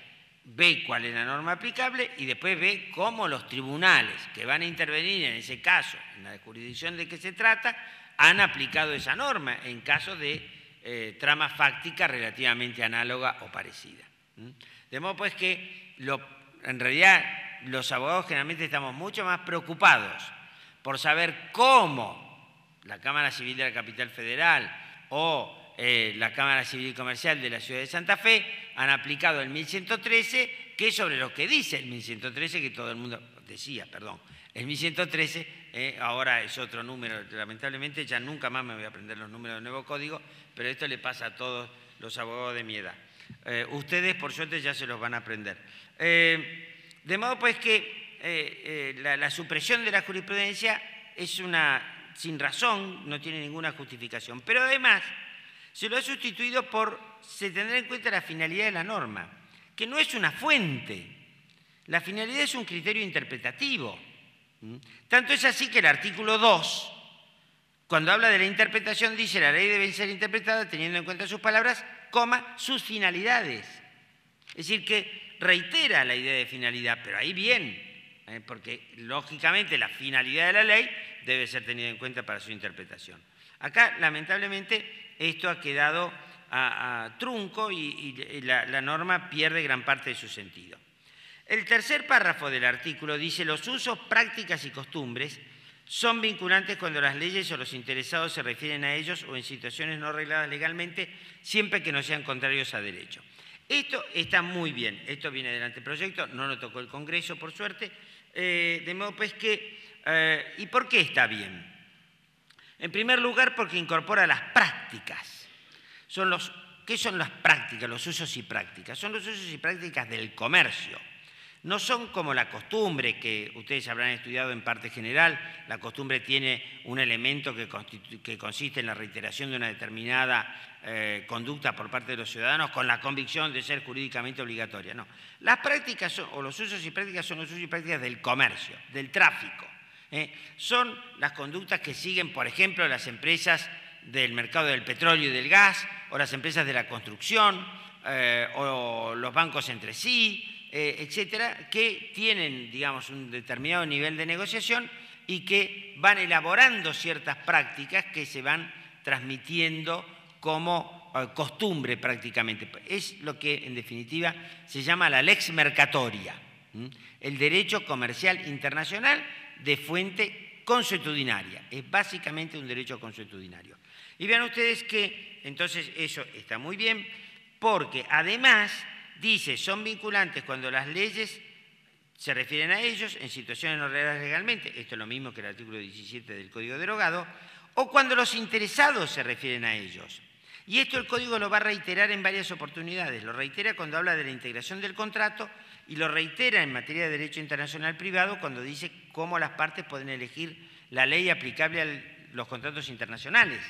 Ve cuál es la norma aplicable y después ve cómo los tribunales que van a intervenir en ese caso, en la jurisdicción de que se trata, han aplicado esa norma en caso de trama fáctica relativamente análoga o parecida. De modo pues que en realidad los abogados generalmente estamos mucho más preocupados por saber cómo la Cámara Civil de la Capital Federal o la Cámara Civil Comercial de la Ciudad de Santa Fe han aplicado el 1113, que es sobre lo que dice el 1113, que todo el mundo decía, perdón. El 1113 ahora es otro número, lamentablemente ya nunca más me voy a aprender los números del nuevo código, pero esto le pasa a todos los abogados de mi edad. Ustedes, por suerte, ya se los van a aprender. De modo pues que la supresión de la jurisprudencia es sin razón, no tiene ninguna justificación, pero además se lo ha sustituido por se tendrá en cuenta la finalidad de la norma, que no es una fuente. La finalidad es un criterio interpretativo. Tanto es así que el artículo 2, cuando habla de la interpretación, dice la ley debe ser interpretada teniendo en cuenta sus palabras, sus finalidades. Es decir, que reitera la idea de finalidad, pero ahí bien, porque lógicamente la finalidad de la ley debe ser tenida en cuenta para su interpretación. Acá, lamentablemente, esto ha quedado a trunco y la norma pierde gran parte de su sentido. El tercer párrafo del artículo dice: los usos, prácticas y costumbres son vinculantes cuando las leyes o los interesados se refieren a ellos o en situaciones no regladas legalmente, siempre que no sean contrarios a derecho. Esto está muy bien, esto viene del anteproyecto, no lo tocó el Congreso, por suerte, de modo pues que... ¿Y por qué está bien? En primer lugar, porque incorpora las prácticas. ¿Qué son las prácticas, los usos y prácticas? Son los usos y prácticas del comercio. No son como la costumbre, que ustedes habrán estudiado en parte general. La costumbre tiene un elemento que consiste en la reiteración de una determinada conducta por parte de los ciudadanos con la convicción de ser jurídicamente obligatoria. No. Las prácticas o los usos y prácticas son los usos y prácticas del comercio, del tráfico. Son las conductas que siguen, por ejemplo, las empresas del mercado del petróleo y del gas, o las empresas de la construcción, o los bancos entre sí, etcétera, que tienen, digamos, un determinado nivel de negociación y que van elaborando ciertas prácticas que se van transmitiendo como costumbre prácticamente. Es lo que en definitiva se llama la lex mercatoria, el derecho comercial internacional de fuente consuetudinaria. Es básicamente un derecho consuetudinario. Y vean ustedes que entonces eso está muy bien, porque además dice, son vinculantes cuando las leyes se refieren a ellos en situaciones no regladas legalmente, esto es lo mismo que el artículo 17 del Código derogado, o cuando los interesados se refieren a ellos. Y esto el Código lo va a reiterar en varias oportunidades. Lo reitera cuando habla de la integración del contrato y lo reitera en materia de derecho internacional privado cuando dice cómo las partes pueden elegir la ley aplicable a los contratos internacionales.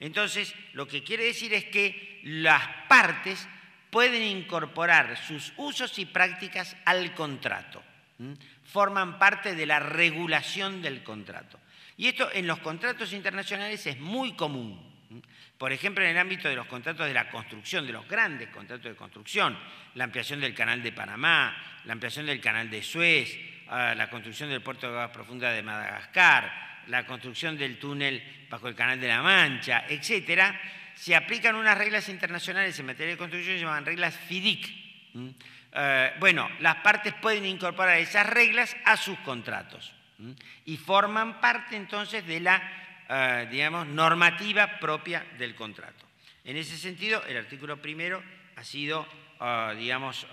Entonces, lo que quiere decir es que las partes pueden incorporar sus usos y prácticas al contrato. Forman parte de la regulación del contrato. Y esto en los contratos internacionales es muy común. Por ejemplo, en el ámbito de los contratos de la construcción, de los grandes contratos de construcción, la ampliación del Canal de Panamá, la ampliación del Canal de Suez, la construcción del puerto de aguas profundas de Madagascar, la construcción del túnel bajo el Canal de la Mancha, etcétera, se aplican unas reglas internacionales en materia de construcción que se llaman reglas FIDIC. Bueno, las partes pueden incorporar esas reglas a sus contratos y forman parte entonces de la, digamos, normativa propia del contrato. En ese sentido, el artículo primero ha sido, digamos,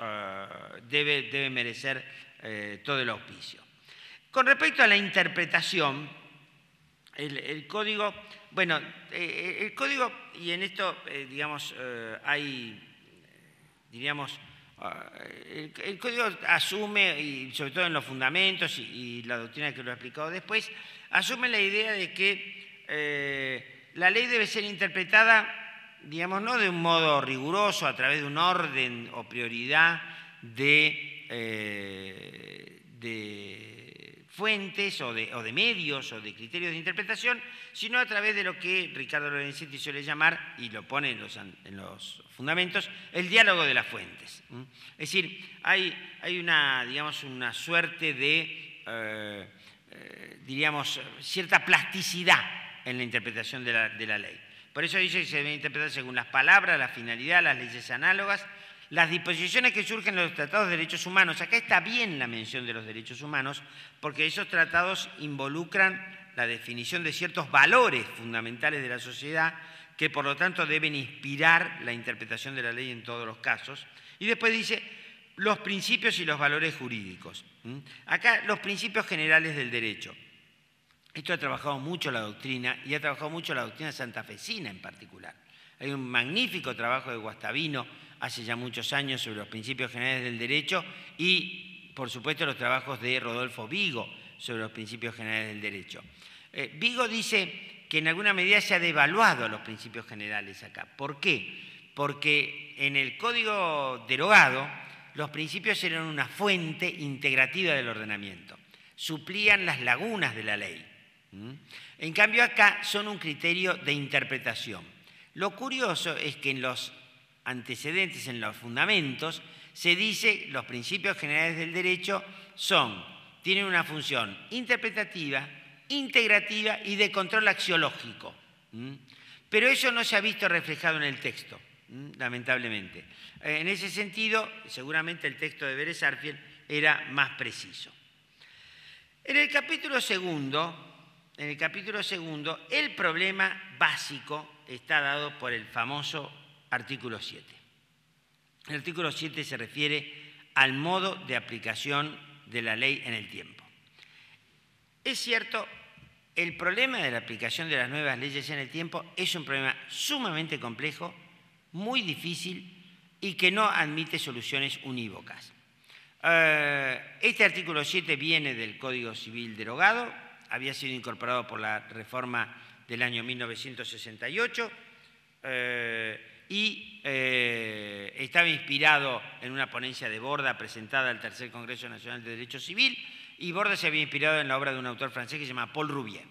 debe merecer todo el auspicio. Con respecto a la interpretación, el código, bueno, el código, y en esto, digamos, hay, diríamos, el código asume, y sobre todo en los fundamentos y la doctrina que lo ha explicado después, asume la idea de que la ley debe ser interpretada, digamos, no de un modo riguroso, a través de un orden o prioridad de fuentes o de medios o de criterios de interpretación, sino a través de lo que Ricardo Lorenzetti suele llamar, y lo pone en los fundamentos, el diálogo de las fuentes. Es decir, hay una, digamos, una suerte de, diríamos, cierta plasticidad en la interpretación de la ley. Por eso dice que se debe interpretar según las palabras, la finalidad, las leyes análogas, las disposiciones que surgen de los tratados de derechos humanos. Acá está bien la mención de los derechos humanos, porque esos tratados involucran la definición de ciertos valores fundamentales de la sociedad que por lo tanto deben inspirar la interpretación de la ley en todos los casos. Y después dice los principios y los valores jurídicos. Acá los principios generales del derecho. Esto ha trabajado mucho la doctrina y ha trabajado mucho la doctrina santafesina en particular. Hay un magnífico trabajo de Guastavino hace ya muchos años sobre los principios generales del derecho y, por supuesto, los trabajos de Rodolfo Vigo sobre los principios generales del derecho. Vigo dice que en alguna medida se ha devaluado los principios generales acá. ¿Por qué? Porque en el Código derogado los principios eran una fuente integrativa del ordenamiento, suplían las lagunas de la ley. En cambio acá son un criterio de interpretación. Lo curioso es que en los antecedentes, en los fundamentos, se dice los principios generales del derecho tienen una función interpretativa, integrativa y de control axiológico. Pero eso no se ha visto reflejado en el texto, lamentablemente. En ese sentido, seguramente el texto de Vélez Sarsfield era más preciso. En el capítulo segundo, el problema básico está dado por el famoso artículo 7. El artículo 7 se refiere al modo de aplicación de la ley en el tiempo. Es cierto, el problema de la aplicación de las nuevas leyes en el tiempo es un problema sumamente complejo, muy difícil y que no admite soluciones unívocas. Este artículo 7 viene del Código Civil derogado, había sido incorporado por la reforma del año 1968 y estaba inspirado en una ponencia de Borda presentada al Tercer Congreso Nacional de Derecho Civil, y Borda se había inspirado en la obra de un autor francés que se llama Paul Rouvier.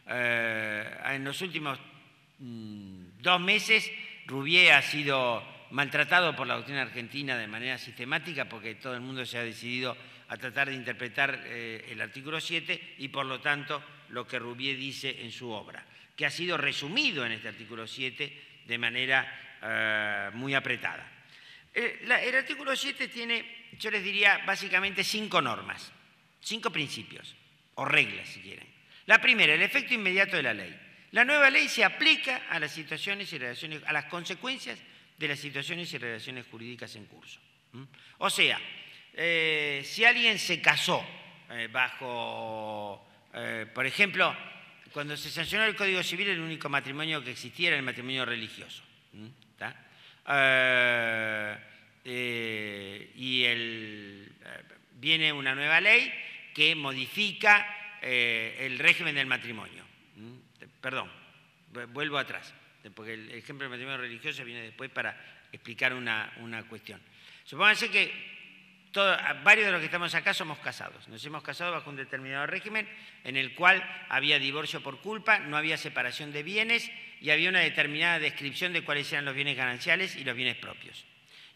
En los últimos 2 meses, Rouvier ha sido maltratado por la doctrina argentina de manera sistemática porque todo el mundo se ha decidido a tratar de interpretar el artículo 7 y por lo tanto lo que Rouvier dice en su obra, que ha sido resumido en este artículo 7 de manera muy apretada. El artículo 7 tiene, yo les diría, básicamente 5 normas, 5 principios, o reglas si quieren. La primera, el efecto inmediato de la ley. La nueva ley se aplica a las situaciones y relaciones, a las consecuencias de las situaciones y relaciones jurídicas en curso. O sea, si alguien se casó por ejemplo, cuando se sancionó el Código Civil, el único matrimonio que existía era el matrimonio religioso. Viene una nueva ley que modifica el régimen del matrimonio. Perdón, vuelvo atrás, porque el ejemplo del matrimonio religioso viene después para explicar una cuestión. Supónganse que varios de los que estamos acá somos casados. Nos hemos casado bajo un determinado régimen en el cual había divorcio por culpa, no había separación de bienes y había una determinada descripción de cuáles eran los bienes gananciales y los bienes propios.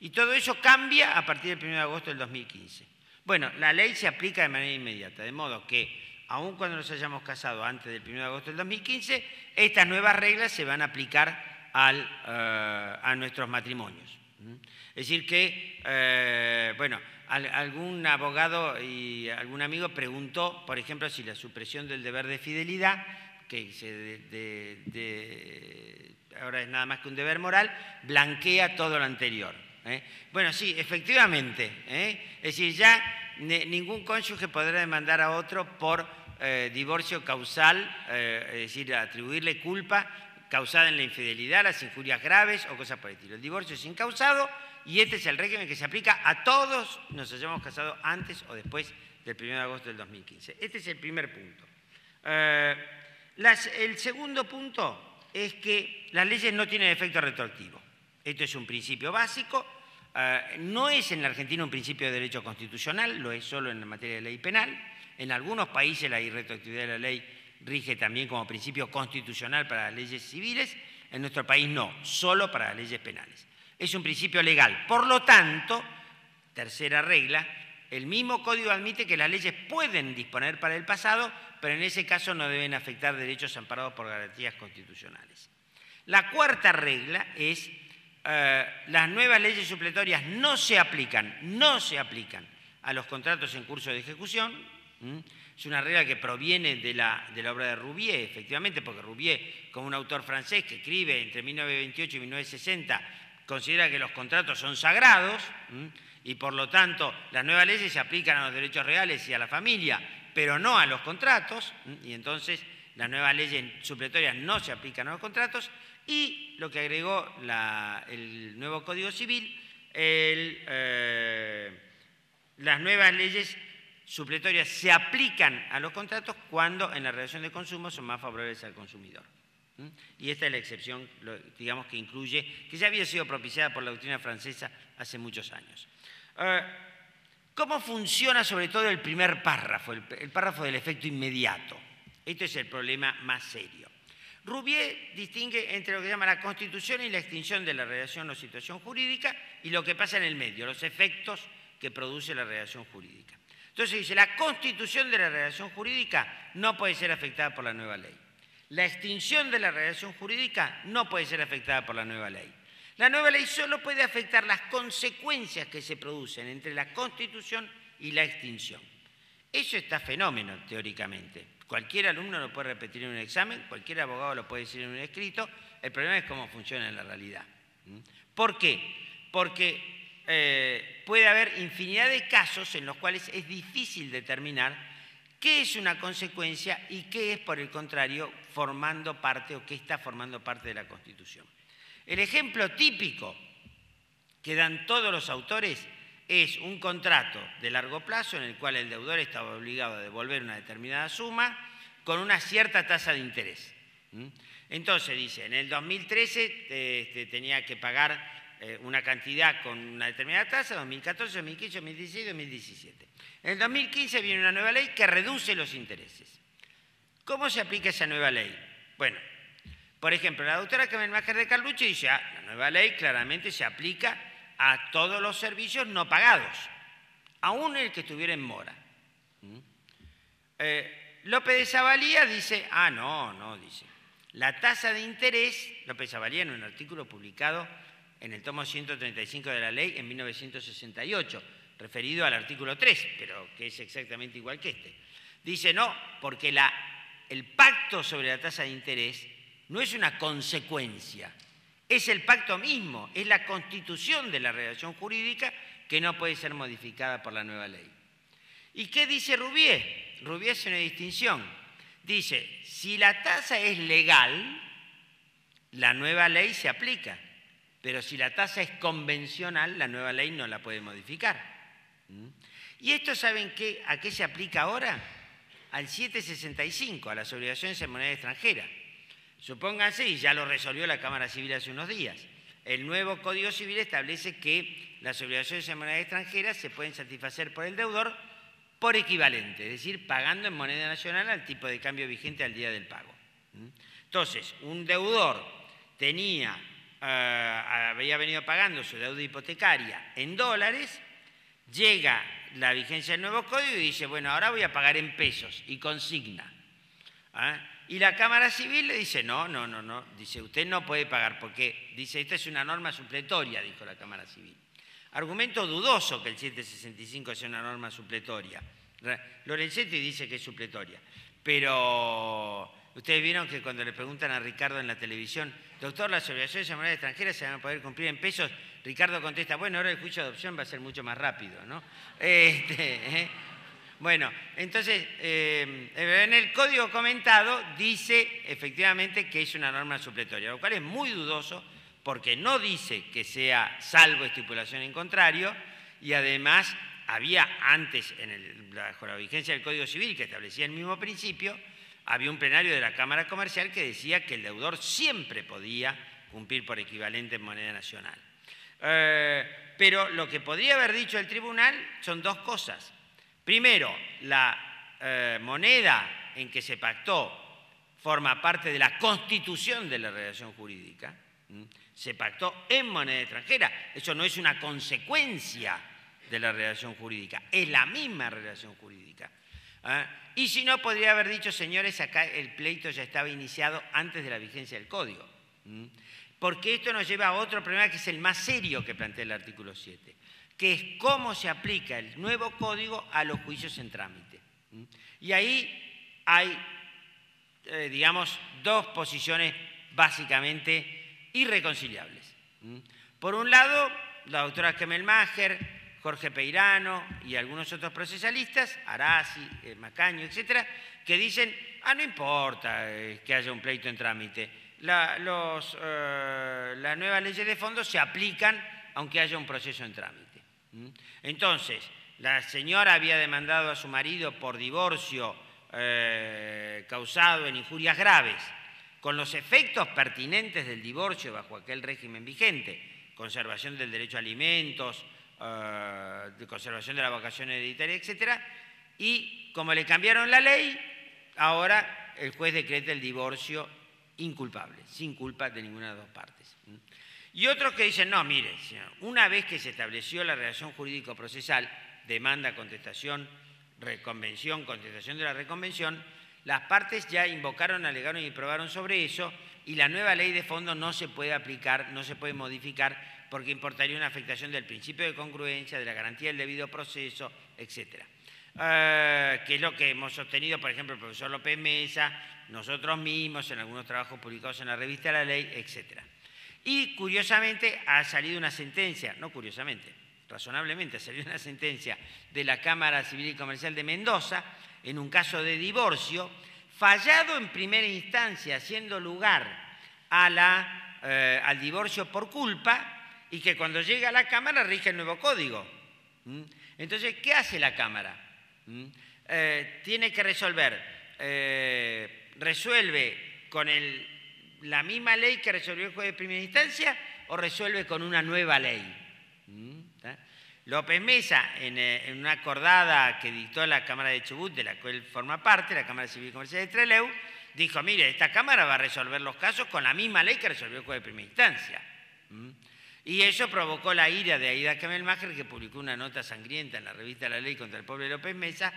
Y todo eso cambia a partir del 1 de agosto del 2015. Bueno, la ley se aplica de manera inmediata, de modo que aun cuando nos hayamos casado antes del 1 de agosto del 2015, estas nuevas reglas se van a aplicar a nuestros matrimonios. Es decir que, bueno, algún abogado y algún amigo preguntó, por ejemplo, si la supresión del deber de fidelidad, que ahora es nada más que un deber moral, blanquea todo lo anterior. Bueno, sí, efectivamente. Es decir, ya ningún cónyuge podrá demandar a otro por divorcio causal, es decir, atribuirle culpa causada en la infidelidad, las injurias graves o cosas por el estilo. El divorcio es incausado y este es el régimen que se aplica a todos nos hayamos casado antes o después del 1 de agosto del 2015. Este es el primer punto. El segundo punto es que las leyes no tienen efecto retroactivo. Esto es un principio básico. No es en la Argentina un principio de derecho constitucional, lo es solo en la materia de ley penal. En algunos países la irretroactividad de la ley rige también como principio constitucional para las leyes civiles. En nuestro país no, solo para las leyes penales. Es un principio legal. Por lo tanto, tercera regla, el mismo código admite que las leyes pueden disponer para el pasado, pero en ese caso no deben afectar derechos amparados por garantías constitucionales. La cuarta regla es las nuevas leyes supletorias no se aplican a los contratos en curso de ejecución. Es una regla que proviene de la obra de Rouvier, efectivamente, porque Rouvier, como un autor francés que escribe entre 1928 y 1960, considera que los contratos son sagrados y por lo tanto las nuevas leyes se aplican a los derechos reales y a la familia, pero no a los contratos, y entonces las nuevas leyes supletorias no se aplican a los contratos, y lo que agregó el nuevo Código Civil, las nuevas leyes supletorias se aplican a los contratos cuando en la relación de consumo son más favorables al consumidor. Y esta es la excepción, digamos, que incluye, que ya había sido propiciada por la doctrina francesa hace muchos años. ¿Cómo funciona sobre todo el primer párrafo, el párrafo del efecto inmediato? Este es el problema más serio. Rouvier distingue entre lo que se llama la constitución y la extinción de la relación o situación jurídica y lo que pasa en el medio, los efectos que produce la relación jurídica. Entonces dice, la constitución de la relación jurídica no puede ser afectada por la nueva ley. La extinción de la relación jurídica no puede ser afectada por la nueva ley. La nueva ley solo puede afectar las consecuencias que se producen entre la constitución y la extinción. Eso está fenómeno, teóricamente. Cualquier alumno lo puede repetir en un examen, cualquier abogado lo puede decir en un escrito. El problema es cómo funciona en la realidad. ¿Por qué? Porque puede haber infinidad de casos en los cuales es difícil determinar qué es una consecuencia y qué es, por el contrario, formando parte o qué está formando parte de la Constitución. El ejemplo típico que dan todos los autores es un contrato de largo plazo en el cual el deudor estaba obligado a devolver una determinada suma con una cierta tasa de interés. Entonces dice, en el 2013 tenía que pagar una cantidad con una determinada tasa, 2014, 2015, 2016, 2017. En el 2015 viene una nueva ley que reduce los intereses. ¿Cómo se aplica esa nueva ley? Bueno, por ejemplo, la doctora Kamelmacher de Carlucci dice, la nueva ley claramente se aplica a todos los servicios no pagados, aún el que estuviera en mora. López de Zavalía dice, no, dice, la tasa de interés, López de Zavalía en un artículo publicado en el tomo 135 de la ley en 1968, referido al artículo 3, pero que es exactamente igual que este. Dice, no, porque el pacto sobre la tasa de interés no es una consecuencia, es el pacto mismo, es la constitución de la relación jurídica que no puede ser modificada por la nueva ley. ¿Y qué dice Rouvier? Rouvier hace una distinción. Dice, si la tasa es legal, la nueva ley se aplica, pero si la tasa es convencional, la nueva ley no la puede modificar. ¿Y esto saben a qué se aplica ahora? Al 765, a las obligaciones en moneda extranjera. Supónganse, y ya lo resolvió la Cámara Civil hace unos días, el nuevo Código Civil establece que las obligaciones en moneda extranjera se pueden satisfacer por el deudor por equivalente, es decir, pagando en moneda nacional al tipo de cambio vigente al día del pago. Entonces, un deudor había venido pagando su deuda hipotecaria en dólares, llega la vigencia del nuevo código y dice, bueno, ahora voy a pagar en pesos y consigna. Y la Cámara Civil le dice, no, dice, usted no puede pagar porque, dice, esta es una norma supletoria, dijo la Cámara Civil. Argumento dudoso que el 765 sea una norma supletoria. Lorenzetti dice que es supletoria, pero ustedes vieron que cuando le preguntan a Ricardo en la televisión, doctor, las obligaciones en moneda extranjera se van a poder cumplir en pesos, Ricardo contesta, bueno, ahora el juicio de adopción va a ser mucho más rápido, ¿no? Bueno, entonces, en el código comentado dice efectivamente que es una norma supletoria, lo cual es muy dudoso porque no dice que sea salvo estipulación en contrario y además había antes, bajo la vigencia del Código Civil que establecía el mismo principio, había un plenario de la Cámara Comercial que decía que el deudor siempre podía cumplir por equivalente en moneda nacional. Pero lo que podría haber dicho el tribunal son dos cosas. Primero, la moneda en que se pactó forma parte de la constitución de la relación jurídica. Se pactó en moneda extranjera. Eso no es una consecuencia de la relación jurídica, es la misma relación jurídica. Y si no, podría haber dicho, señores, acá el pleito ya estaba iniciado antes de la vigencia del código. Porque esto nos lleva a otro problema que es el más serio que plantea el artículo 7, que es cómo se aplica el nuevo código a los juicios en trámite. Y ahí hay, digamos, dos posiciones básicamente irreconciliables. Por un lado, la doctora Kamelmacher, Jorge Peirano y algunos otros procesalistas, Arasi, Macaño, etcétera, que dicen, no importa que haya un pleito en trámite, las nuevas leyes de fondo se aplican aunque haya un proceso en trámite. Entonces, la señora había demandado a su marido por divorcio causado en injurias graves, con los efectos pertinentes del divorcio bajo aquel régimen vigente, conservación del derecho a alimentos, de conservación de la vocación hereditaria, etcétera, y como le cambiaron la ley, ahora el juez decreta el divorcio inculpable, sin culpa de ninguna de las dos partes. Y otros que dicen, no, mire, una vez que se estableció la relación jurídico-procesal, demanda, contestación, reconvención, contestación de la reconvención, las partes ya invocaron, alegaron y probaron sobre eso, y la nueva ley de fondo no se puede aplicar, no se puede modificar, porque importaría una afectación del principio de congruencia, de la garantía del debido proceso, etc. Que es lo que hemos sostenido, por ejemplo, el profesor López Mesa, nosotros mismos, en algunos trabajos publicados en la revista La Ley, etc. Y curiosamente ha salido una sentencia, no curiosamente, razonablemente ha salido una sentencia de la Cámara Civil y Comercial de Mendoza en un caso de divorcio, fallado en primera instancia, haciendo lugar al divorcio por culpa, y que cuando llega a la Cámara rige el nuevo código. Entonces, ¿qué hace la Cámara? Tiene que resolver, resuelve con la misma ley que resolvió el juez de primera instancia o resuelve con una nueva ley. López Mesa, en una acordada que dictó la Cámara de Chubut, de la cual forma parte, la Cámara Civil y Comercial de Trelew, dijo, mire, esta Cámara va a resolver los casos con la misma ley que resolvió el juez de primera instancia. Y eso provocó la ira de Aida Kemelmacher, que publicó una nota sangrienta en la revista La Ley contra el pobre López Mesa,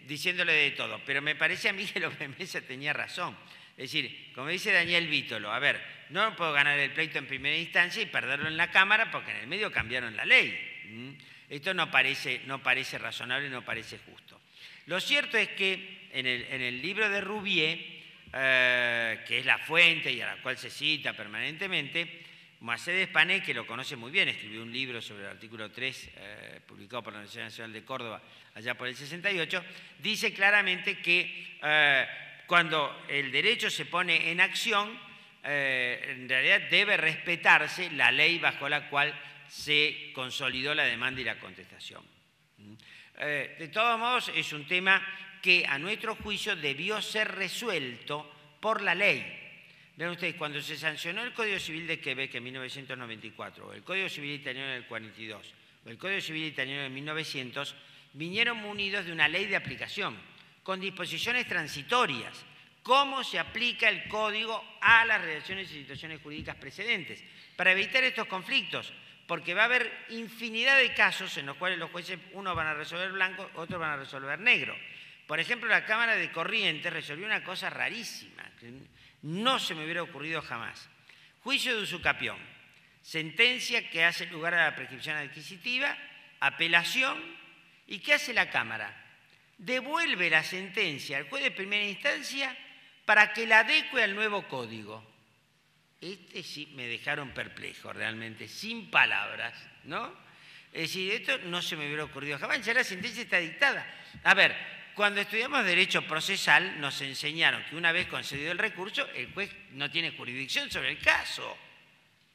diciéndole de todo. Pero me parece a mí que López Mesa tenía razón. Es decir, como dice Daniel Vítolo, a ver, no puedo ganar el pleito en primera instancia y perderlo en la Cámara porque en el medio cambiaron la ley. Esto no parece razonable, no parece justo. Lo cierto es que en el libro de Rouvier, que es la fuente y a la cual se cita permanentemente, Moisés Despanés, que lo conoce muy bien, escribió un libro sobre el artículo 3, publicado por la Universidad Nacional de Córdoba allá por el 68, dice claramente que cuando el derecho se pone en acción, en realidad debe respetarse la ley bajo la cual se consolidó la demanda y la contestación. De todos modos, es un tema que a nuestro juicio debió ser resuelto por la ley. Vean ustedes, cuando se sancionó el Código Civil de Quebec en 1994, o el Código Civil italiano en el 42, o el Código Civil italiano en 1900, vinieron munidos de una ley de aplicación, con disposiciones transitorias, cómo se aplica el código a las relaciones y situaciones jurídicas precedentes, para evitar estos conflictos, porque va a haber infinidad de casos en los cuales los jueces, unos van a resolver blanco, otros van a resolver negro. Por ejemplo, la Cámara de Corrientes resolvió una cosa rarísima, que no se me hubiera ocurrido jamás. Juicio de usucapión, sentencia que hace lugar a la prescripción adquisitiva, apelación, ¿y qué hace la Cámara? Devuelve la sentencia al juez de primera instancia para que la adecue al nuevo código. Sí me dejaron perplejo realmente, sin palabras, ¿no? Es decir, esto no se me hubiera ocurrido jamás, ya la sentencia está dictada. A ver, cuando estudiamos derecho procesal nos enseñaron que una vez concedido el recurso, el juez no tiene jurisdicción sobre el caso.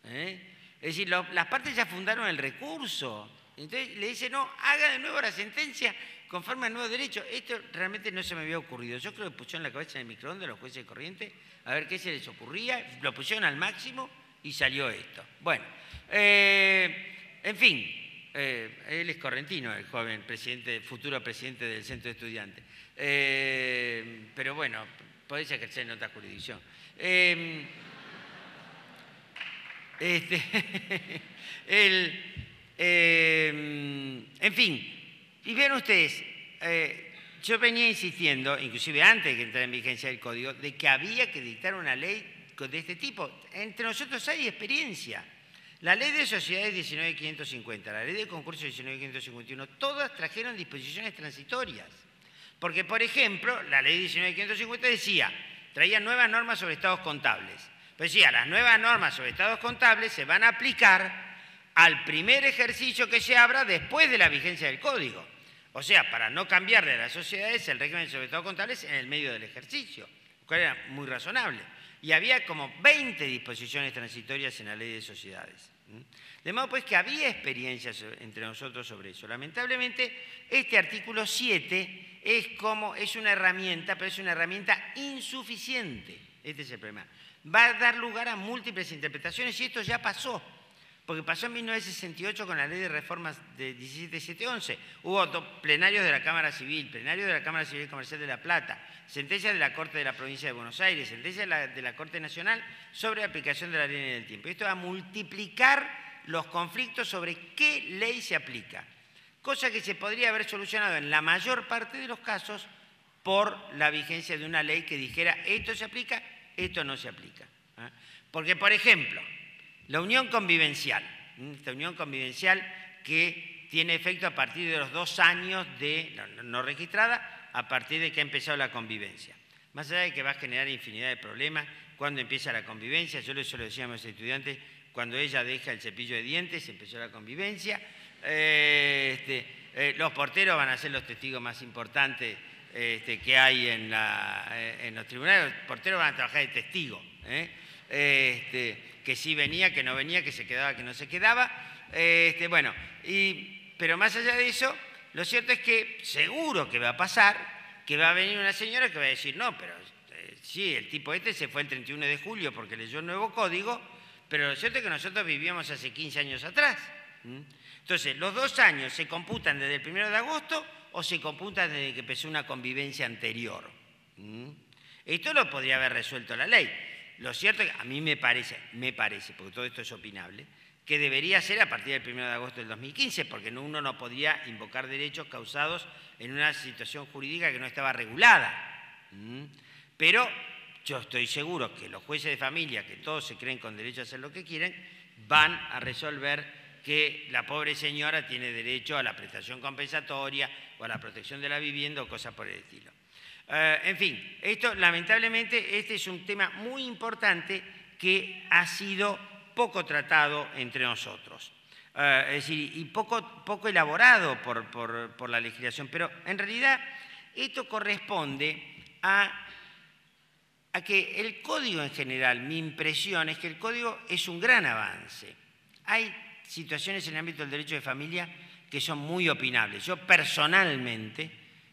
Es decir, las partes ya fundaron el recurso. Entonces le dice, no, haga de nuevo la sentencia conforme al nuevo derecho. Esto realmente no se me había ocurrido. Yo creo que pusieron la cabeza en el microondas los jueces de Corrientes a ver qué se les ocurría, lo pusieron al máximo y salió esto. Bueno, en fin, él es correntino, el joven futuro presidente del Centro de Estudiantes. Pero bueno, podéis ejercer en otra jurisdicción. En fin, y vean ustedes, yo venía insistiendo, inclusive antes de que entrara en vigencia el código, de que había que dictar una ley de este tipo. Entre nosotros hay experiencia. La ley de sociedades 19.550, la ley de concurso 19.551, todas trajeron disposiciones transitorias. Porque, por ejemplo, la ley 19.550 traía nuevas normas sobre estados contables. Pero decía, las nuevas normas sobre estados contables se van a aplicar al primer ejercicio que se abra después de la vigencia del código. O sea, para no cambiarle a las sociedades el régimen sobre estados contables en el medio del ejercicio, lo cual era muy razonable. Y había como 20 disposiciones transitorias en la ley de sociedades. De modo pues que había experiencias entre nosotros sobre eso. Lamentablemente, este artículo 7 es una herramienta, pero es una herramienta insuficiente. Este es el problema. Va a dar lugar a múltiples interpretaciones y esto ya pasó. Porque pasó en 1968 con la ley de reformas de 17.711. Hubo plenarios de la Cámara Civil, plenarios de la Cámara Civil y Comercial de La Plata, sentencias de la Corte de la Provincia de Buenos Aires, sentencias de la Corte Nacional sobre aplicación de la ley del tiempo. Esto va a multiplicar los conflictos sobre qué ley se aplica, cosa que se podría haber solucionado en la mayor parte de los casos por la vigencia de una ley que dijera esto se aplica, esto no se aplica. Porque, por ejemplo, la unión convivencial, esta unión convivencial que tiene efecto a partir de los 2 años de no registrada, a partir de que ha empezado la convivencia. Más allá de que va a generar infinidad de problemas, cuando empieza la convivencia, yo eso lo decía a mis estudiantes, cuando ella deja el cepillo de dientes, empezó la convivencia. Los porteros van a ser los testigos más importantes que hay en los tribunales. Los porteros van a trabajar de testigo. Que sí venía, que no venía, que se quedaba, que no se quedaba. Pero más allá de eso, lo cierto es que seguro que va a pasar, que va a venir una señora que va a decir, no, pero sí, el tipo se fue el 31 de julio porque leyó el nuevo código, pero lo cierto es que nosotros vivíamos hace 15 años atrás. Entonces, ¿los 2 años se computan desde el 1 de agosto o se computan desde que empezó una convivencia anterior? Esto lo podría haber resuelto la ley. Lo cierto es que a mí me parece, porque todo esto es opinable, que debería ser a partir del 1 de agosto del 2015, porque uno no podía invocar derechos causados en una situación jurídica que no estaba regulada. Pero yo estoy seguro que los jueces de familia, que todos se creen con derecho a hacer lo que quieren, van a resolver que la pobre señora tiene derecho a la prestación compensatoria o a la protección de la vivienda o cosas por el estilo. En fin, esto lamentablemente este es un tema muy importante que ha sido poco tratado entre nosotros. Es decir, y poco elaborado por la legislación, pero en realidad esto corresponde a que el código en general, mi impresión es que el código es un gran avance. Hay situaciones en el ámbito del derecho de familia que son muy opinables. Yo personalmente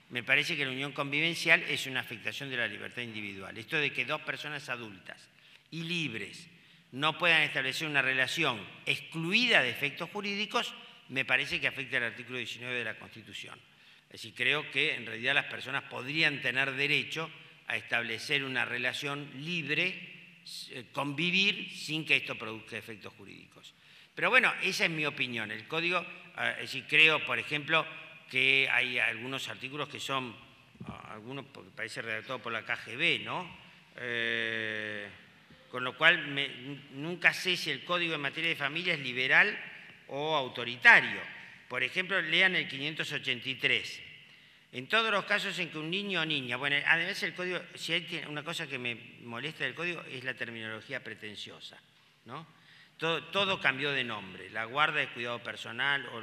me parece que la unión convivencial es una afectación de la libertad individual. Esto de que 2 personas adultas y libres no puedan establecer una relación excluida de efectos jurídicos, me parece que afecta al artículo 19 de la Constitución. Es decir, creo que en realidad las personas podrían tener derecho a establecer una relación libre, convivir sin que esto produzca efectos jurídicos. Pero bueno, esa es mi opinión. El código, es decir, creo, por ejemplo, que hay algunos artículos que son, algunos porque parece redactado por la KGB, ¿no? Con lo cual nunca sé si el código en materia de familia es liberal o autoritario. Por ejemplo, lean el 583. En todos los casos en que un niño o niña, bueno, además el código, si hay una cosa que me molesta del código es la terminología pretenciosa, ¿no? Todo cambió de nombre, la guarda de cuidado personal o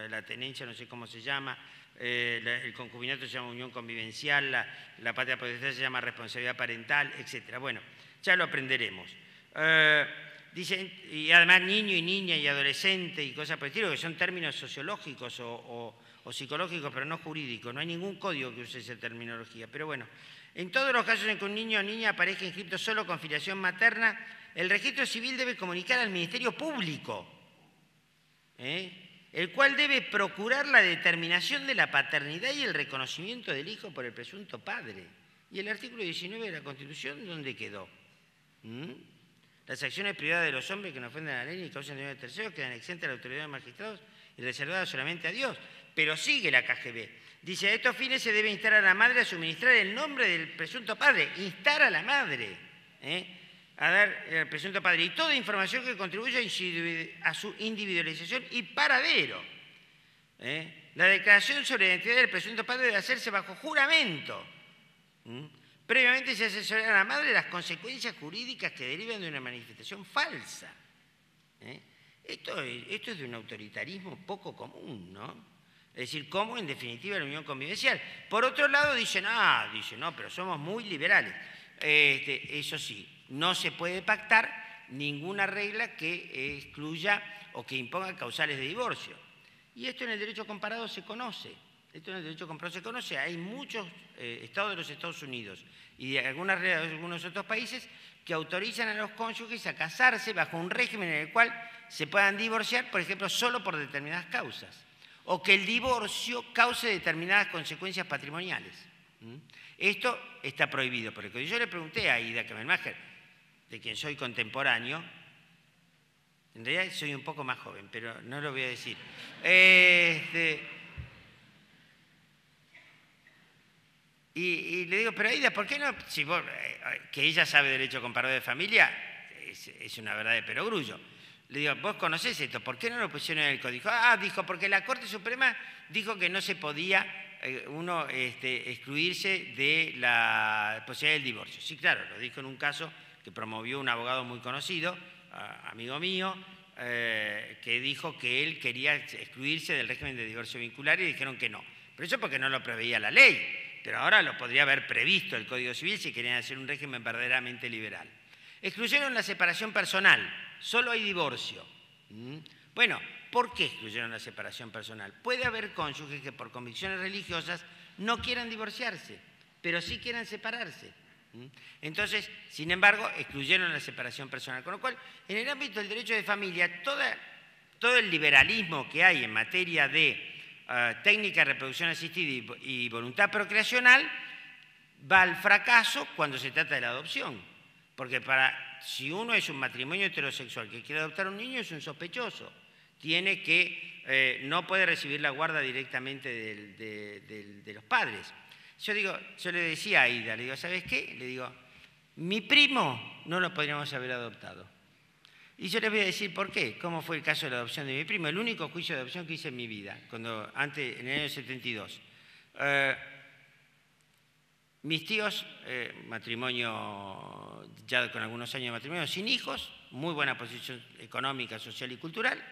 la tenencia, no sé cómo se llama, el concubinato se llama unión convivencial, la patria potestad se llama responsabilidad parental, etc. Bueno, ya lo aprenderemos. Dicen, y además niño y niña y adolescente y cosas por el estilo, que son términos sociológicos o psicológicos, pero no jurídicos. No hay ningún código que use esa terminología. Pero bueno, en todos los casos en que un niño o niña aparezca inscrito solo con filiación materna, el registro civil debe comunicar al Ministerio Público, el cual debe procurar la determinación de la paternidad y el reconocimiento del hijo por el presunto padre. ¿Y el artículo 19 de la Constitución dónde quedó? Las acciones privadas de los hombres que no ofenden a la ley ni causan daño a terceros quedan exentas a la autoridad de los magistrados y reservadas solamente a Dios. Pero sigue la KGB. Dice, a estos fines se debe instar a la madre a suministrar el nombre del presunto padre. Instar a la madre a dar el presunto padre. Y toda información que contribuya a su individualización y paradero. La declaración sobre la identidad del presunto padre debe hacerse bajo juramento. Previamente se asesorará a la madre de las consecuencias jurídicas que derivan de una manifestación falsa. Esto es de un autoritarismo poco común, ¿no? Es decir, ¿cómo en definitiva la unión convivencial? Por otro lado dicen, no, pero somos muy liberales. Eso sí, no se puede pactar ninguna regla que excluya o que imponga causales de divorcio. Y esto en el derecho comparado se conoce. Hay muchos estados de los Estados Unidos y de algunos otros países que autorizan a los cónyuges a casarse bajo un régimen en el cual se puedan divorciar, por ejemplo, solo por determinadas causas, o que el divorcio cause determinadas consecuencias patrimoniales. Esto está prohibido. Porque yo le pregunté a Ida Kemelmacher, de quien soy contemporáneo, en realidad soy un poco más joven, pero no lo voy a decir. Y le digo, pero Aida, ¿por qué no? Si vos, que ella sabe derecho comparado de familia, es una verdad de perogrullo. Le digo, vos conocés esto, ¿por qué no lo pusieron en el código? Dijo, porque la Corte Suprema dijo que no se podía excluirse de la posibilidad del divorcio. Sí, claro, lo dijo en un caso que promovió un abogado muy conocido, amigo mío, que dijo que él quería excluirse del régimen de divorcio vincular y dijeron que no. Pero eso porque no lo preveía la ley. Pero ahora lo podría haber previsto el Código Civil si querían hacer un régimen verdaderamente liberal. Excluyeron la separación personal, solo hay divorcio. Bueno, ¿por qué excluyeron la separación personal? Puede haber cónyuges que por convicciones religiosas no quieran divorciarse, pero sí quieran separarse. Entonces, sin embargo, excluyeron la separación personal. Con lo cual, en el ámbito del derecho de familia, todo el liberalismo que hay en materia de técnica de reproducción asistida y voluntad procreacional va al fracaso cuando se trata de la adopción. Porque si uno es un matrimonio heterosexual que quiere adoptar un niño, es un sospechoso. Tiene que, no puede recibir la guarda directamente de los padres. Yo le decía a Aida, le digo, ¿sabes qué? Le digo, mi primo no lo podríamos haber adoptado. Y yo les voy a decir por qué, cómo fue el caso de la adopción de mi primo, el único juicio de adopción que hice en mi vida, en el año 72. Mis tíos, matrimonio ya con algunos años de matrimonio, sin hijos, muy buena posición económica, social y cultural,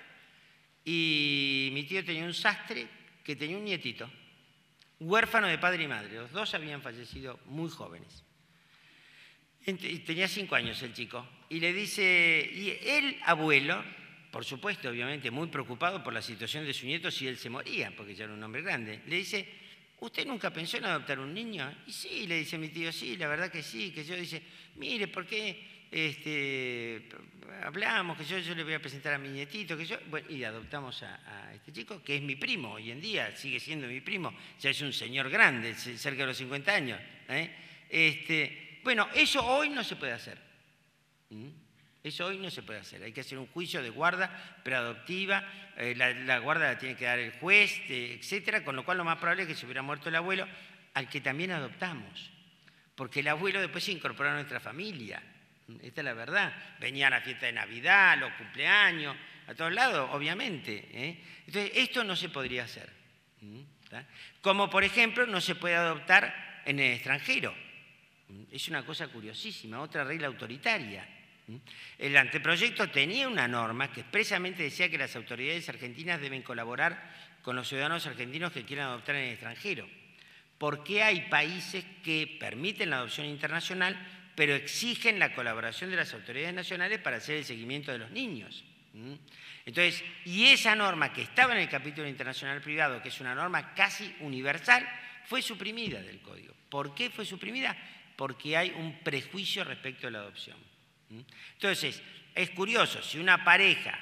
y mi tío tenía un sastre que tenía un nietito, huérfano de padre y madre, los dos habían fallecido muy jóvenes. Tenía 5 años el chico, y le dice, y el abuelo, por supuesto, obviamente, muy preocupado por la situación de su nieto si él se moría, porque ya era un hombre grande, le dice, ¿usted nunca pensó en adoptar un niño? Y sí, le dice mi tío, sí, la verdad que sí, que yo dice, mire, ¿por qué hablamos? Que yo le voy a presentar a mi nietito, bueno, y adoptamos a este chico, que es mi primo hoy en día, sigue siendo mi primo, ya es un señor grande, cerca de los 50 años. Bueno, eso hoy no se puede hacer. Eso hoy no se puede hacer. Hay que hacer un juicio de guarda preadoptiva, la guarda la tiene que dar el juez, etcétera, con lo cual lo más probable es que se hubiera muerto el abuelo, al que también adoptamos. Porque el abuelo después se incorporó a nuestra familia. Esta es la verdad. Venía a la fiesta de Navidad, a los cumpleaños, a todos lados, obviamente. Entonces, esto no se podría hacer. Como, por ejemplo, no se puede adoptar en el extranjero. Es una cosa curiosísima, otra regla autoritaria. El anteproyecto tenía una norma que expresamente decía que las autoridades argentinas deben colaborar con los ciudadanos argentinos que quieran adoptar en el extranjero. ¿Por qué hay países que permiten la adopción internacional, pero exigen la colaboración de las autoridades nacionales para hacer el seguimiento de los niños? Entonces, y esa norma que estaba en el capítulo internacional privado, que es una norma casi universal, fue suprimida del Código. ¿Por qué fue suprimida? Porque hay un prejuicio respecto a la adopción. Entonces, es curioso, si una pareja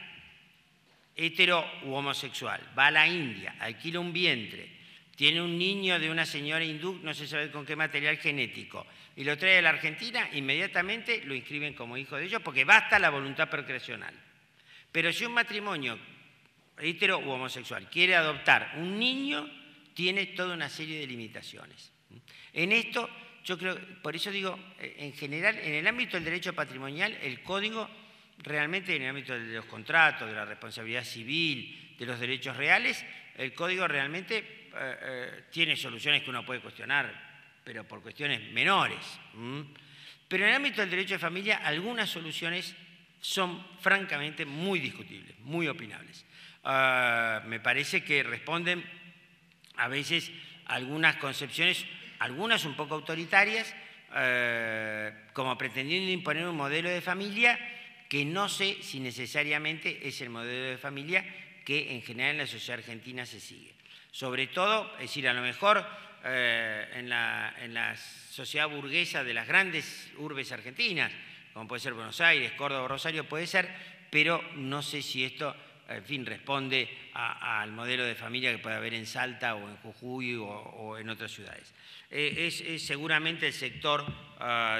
hetero u homosexual va a la India, alquila un vientre, tiene un niño de una señora hindú, no se sabe con qué material genético, y lo trae a la Argentina, inmediatamente lo inscriben como hijo de ellos porque basta la voluntad procreacional. Pero si un matrimonio hetero u homosexual quiere adoptar un niño, tiene toda una serie de limitaciones. En esto, yo creo, por eso digo, en general, en el ámbito del derecho patrimonial, el Código realmente, en el ámbito de los contratos, de la responsabilidad civil, de los derechos reales, el Código realmente tiene soluciones que uno puede cuestionar, pero por cuestiones menores. Pero en el ámbito del derecho de familia, algunas soluciones son francamente muy discutibles, muy opinables. Me parece que responden a veces a algunas concepciones, algunas un poco autoritarias, como pretendiendo imponer un modelo de familia que no sé si necesariamente es el modelo de familia que en general en la sociedad argentina se sigue. Sobre todo, es decir, a lo mejor en la sociedad burguesa de las grandes urbes argentinas, como puede ser Buenos Aires, Córdoba o Rosario, puede ser, pero no sé si esto, en fin, responde al modelo de familia que puede haber en Salta o en Jujuy o en otras ciudades. Es seguramente el sector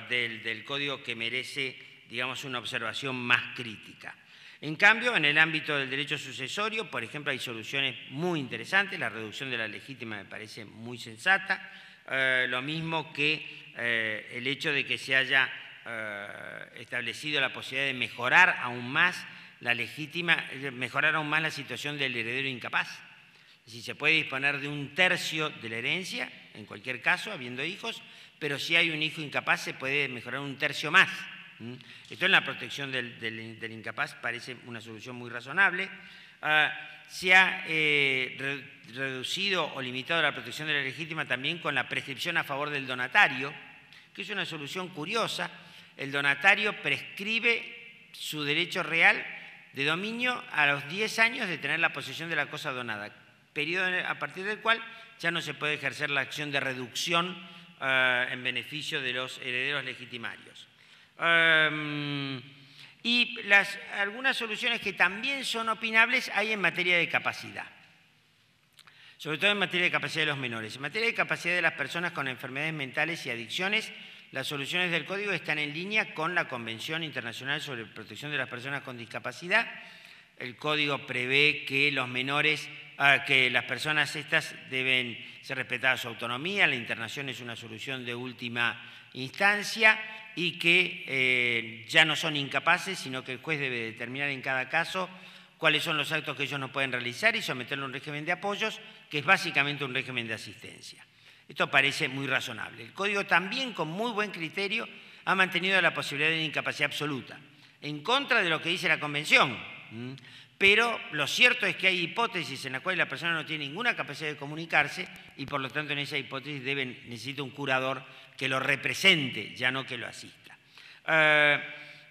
del Código que merece, digamos, una observación más crítica. En cambio, en el ámbito del derecho sucesorio, por ejemplo, hay soluciones muy interesantes. La reducción de la legítima me parece muy sensata. Lo mismo que el hecho de que se haya establecido la posibilidad de mejorar aún más la legítima, mejorar aún más la situación del heredero incapaz. Es decir, se puede disponer de 1/3 de la herencia, en cualquier caso, habiendo hijos, pero si hay un hijo incapaz se puede mejorar 1/3 más. Esto en la protección del incapaz parece una solución muy razonable. Se ha reducido o limitado la protección de la legítima también con la prescripción a favor del donatario, que es una solución curiosa. El donatario prescribe su derecho real de dominio a los 10 años de tener la posesión de la cosa donada, periodo a partir del cual ya no se puede ejercer la acción de reducción en beneficio de los herederos legitimarios. Y algunas soluciones que también son opinables hay en materia de capacidad, sobre todo en materia de capacidad de los menores. En materia de capacidad de las personas con enfermedades mentales y adicciones, las soluciones del Código están en línea con la Convención Internacional sobre Protección de las Personas con Discapacidad. El Código prevé que los menores, que las personas estas deben ser respetadas su autonomía, la internación es una solución de última instancia y que ya no son incapaces, sino que el juez debe determinar en cada caso cuáles son los actos que ellos no pueden realizar y someterlo a un régimen de apoyos, que es básicamente un régimen de asistencia. Esto parece muy razonable. El Código también, con muy buen criterio, ha mantenido la posibilidad de incapacidad absoluta, en contra de lo que dice la Convención. Pero lo cierto es que hay hipótesis en las cuales la persona no tiene ninguna capacidad de comunicarse y por lo tanto en esa hipótesis necesita un curador que lo represente, ya no que lo asista.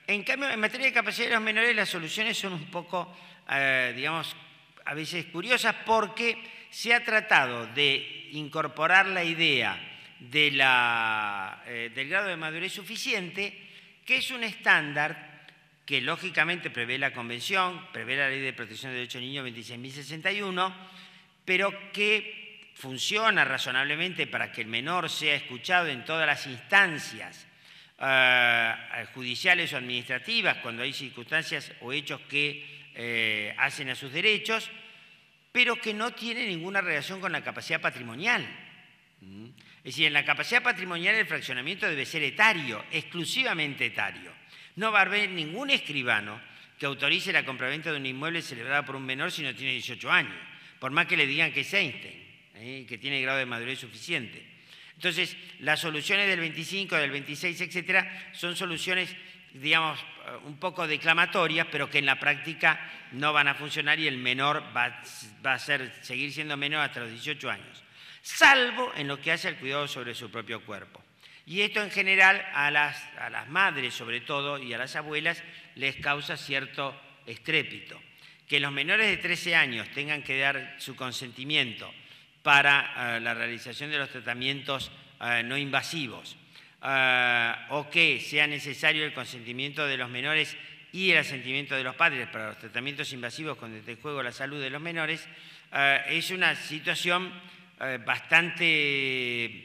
En cambio, en materia de capacidad de los menores, las soluciones son un poco, digamos, a veces curiosas porque se ha tratado de incorporar la idea de del grado de madurez suficiente, que es un estándar que lógicamente prevé la Convención, prevé la Ley de Protección de Derechos de Niños 26.061, pero que funciona razonablemente para que el menor sea escuchado en todas las instancias judiciales o administrativas, cuando hay circunstancias o hechos que hacen a sus derechos, pero que no tiene ninguna relación con la capacidad patrimonial. Es decir, en la capacidad patrimonial el fraccionamiento debe ser etario, exclusivamente etario. No va a haber ningún escribano que autorice la compraventa de un inmueble celebrada por un menor si no tiene 18 años, por más que le digan que es Einstein, que tiene grado de madurez suficiente. Entonces, las soluciones del 25, del 26, etcétera, son soluciones, digamos, un poco declamatorias, pero que en la práctica no van a funcionar y el menor va a seguir siendo menor hasta los 18 años, salvo en lo que hace al cuidado sobre su propio cuerpo. Y esto en general a las madres sobre todo y a las abuelas les causa cierto estrépito. Que los menores de 13 años tengan que dar su consentimiento para la realización de los tratamientos no invasivos o que sea necesario el consentimiento de los menores y el asentimiento de los padres para los tratamientos invasivos cuando esté en juego la salud de los menores, es una situación bastante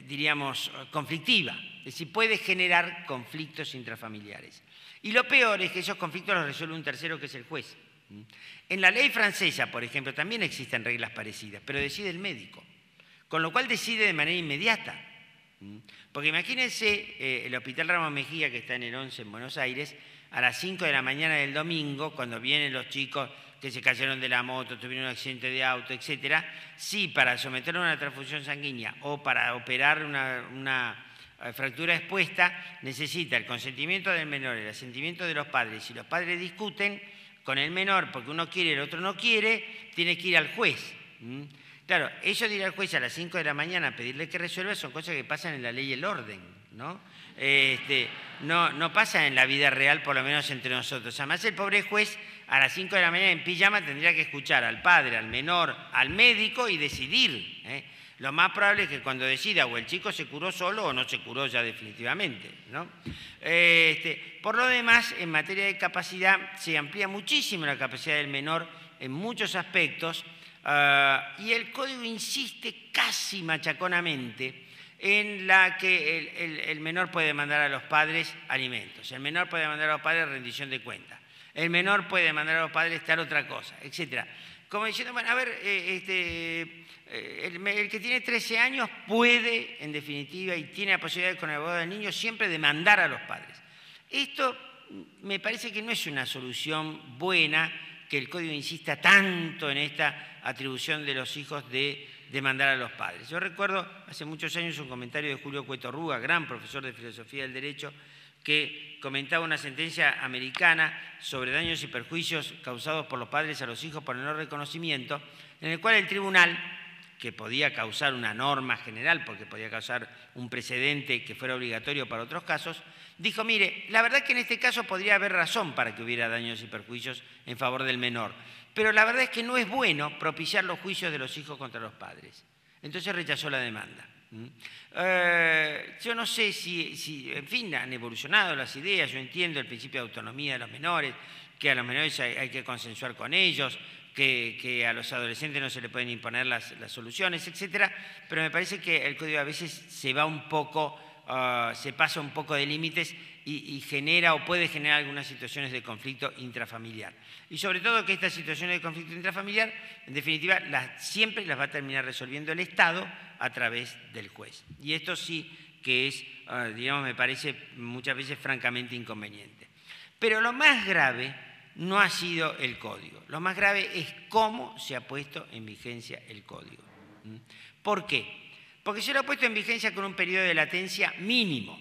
diríamos, conflictiva, es decir, puede generar conflictos intrafamiliares. Y lo peor es que esos conflictos los resuelve un tercero que es el juez. En la ley francesa, por ejemplo, también existen reglas parecidas, pero decide el médico, con lo cual decide de manera inmediata. Porque imagínense el Hospital Ramos Mejía, que está en el 11 en Buenos Aires, a las 5 de la mañana del domingo, cuando vienen los chicos que se cayeron de la moto, tuvieron un accidente de auto, etcétera, sí, para someterlo a una transfusión sanguínea o para operar una fractura expuesta, necesita el consentimiento del menor, el asentimiento de los padres. Si los padres discuten con el menor porque uno quiere y el otro no quiere, tiene que ir al juez. Claro, eso de ir al juez a las 5 de la mañana a pedirle que resuelva son cosas que pasan en la ley y el orden, ¿no? No pasa en la vida real, por lo menos entre nosotros. Además, el pobre juez a las 5 de la mañana en pijama tendría que escuchar al padre, al menor, al médico y decidir. Lo más probable es que cuando decida o el chico se curó solo o no se curó ya definitivamente, ¿no? Por lo demás, en materia de capacidad, se amplía muchísimo la capacidad del menor en muchos aspectos y el Código insiste casi machaconamente en la que el menor puede demandar a los padres alimentos, el menor puede demandar a los padres rendición de cuentas, el menor puede demandar a los padres tal otra cosa, etc. Como diciendo, bueno, a ver, el que tiene 13 años puede, en definitiva, y tiene la posibilidad con el abogado del niño, siempre demandar a los padres. Esto me parece que no es una solución buena que el Código insista tanto en esta atribución de los hijos de demandar a los padres. Yo recuerdo hace muchos años un comentario de Julio Cueto Rúa, gran profesor de filosofía del derecho, que comentaba una sentencia americana sobre daños y perjuicios causados por los padres a los hijos por el no reconocimiento, en el cual el tribunal, que podía causar una norma general, porque podía causar un precedente que fuera obligatorio para otros casos, dijo, mire, la verdad que en este caso podría haber razón para que hubiera daños y perjuicios en favor del menor, pero la verdad es que no es bueno propiciar los juicios de los hijos contra los padres. Entonces rechazó la demanda. Yo no sé si, en fin, han evolucionado las ideas, yo entiendo el principio de autonomía de los menores, que a los menores hay que consensuar con ellos, que a los adolescentes no se le pueden imponer las soluciones, etcétera, pero me parece que el código a veces se va un poco, se pasa un poco de límites y genera o puede generar algunas situaciones de conflicto intrafamiliar. Y sobre todo que estas situaciones de conflicto intrafamiliar, en definitiva, siempre las va a terminar resolviendo el Estado a través del juez. Y esto sí que es, digamos, me parece muchas veces francamente inconveniente. Pero lo más grave no ha sido el código. Lo más grave es cómo se ha puesto en vigencia el código. ¿Por qué? Porque se lo ha puesto en vigencia con un periodo de latencia mínimo,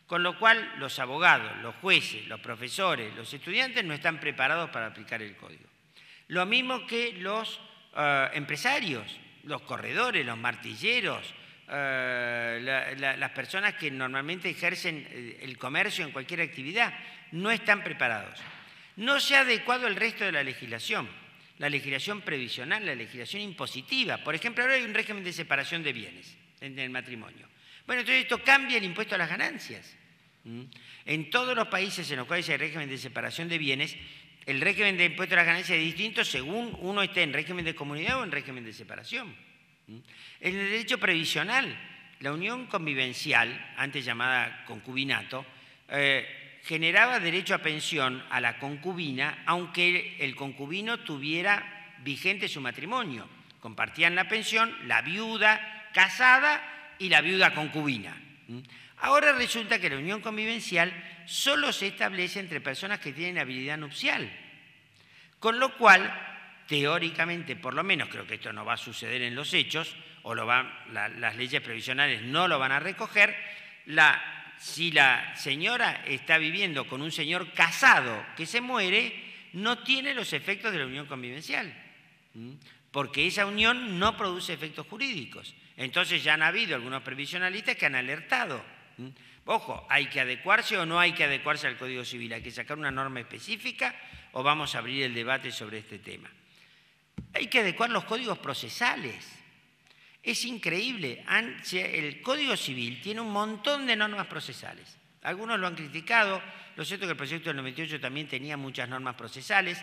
con lo cual los abogados, los jueces, los profesores, los estudiantes no están preparados para aplicar el código. Lo mismo que los empresarios, los corredores, los martilleros, las personas que normalmente ejercen el comercio en cualquier actividad, no están preparados. No se ha adecuado el resto de la legislación previsional, la legislación impositiva. Por ejemplo, ahora hay un régimen de separación de bienes en el matrimonio. Bueno, entonces esto cambia el impuesto a las ganancias. En todos los países en los cuales hay régimen de separación de bienes, el régimen de impuesto a las ganancias es distinto según uno esté en régimen de comunidad o en régimen de separación. En el derecho previsional, la unión convivencial, antes llamada concubinato, generaba derecho a pensión a la concubina, aunque el concubino tuviera vigente su matrimonio. Compartían la pensión la viuda casada y la viuda concubina. Ahora resulta que la unión convivencial solo se establece entre personas que tienen habilidad nupcial. Con lo cual, teóricamente, por lo menos creo que esto no va a suceder en los hechos, o las leyes previsionales no lo van a recoger, si la señora está viviendo con un señor casado que se muere, no tiene los efectos de la unión convivencial, porque esa unión no produce efectos jurídicos. Entonces ya han habido algunos previsionalistas que han alertado. Ojo, ¿hay que adecuarse o no hay que adecuarse al Código Civil? ¿Hay que sacar una norma específica o vamos a abrir el debate sobre este tema? Hay que adecuar los códigos procesales. Es increíble, el Código Civil tiene un montón de normas procesales. Algunos lo han criticado, lo cierto es que el proyecto del 98 también tenía muchas normas procesales.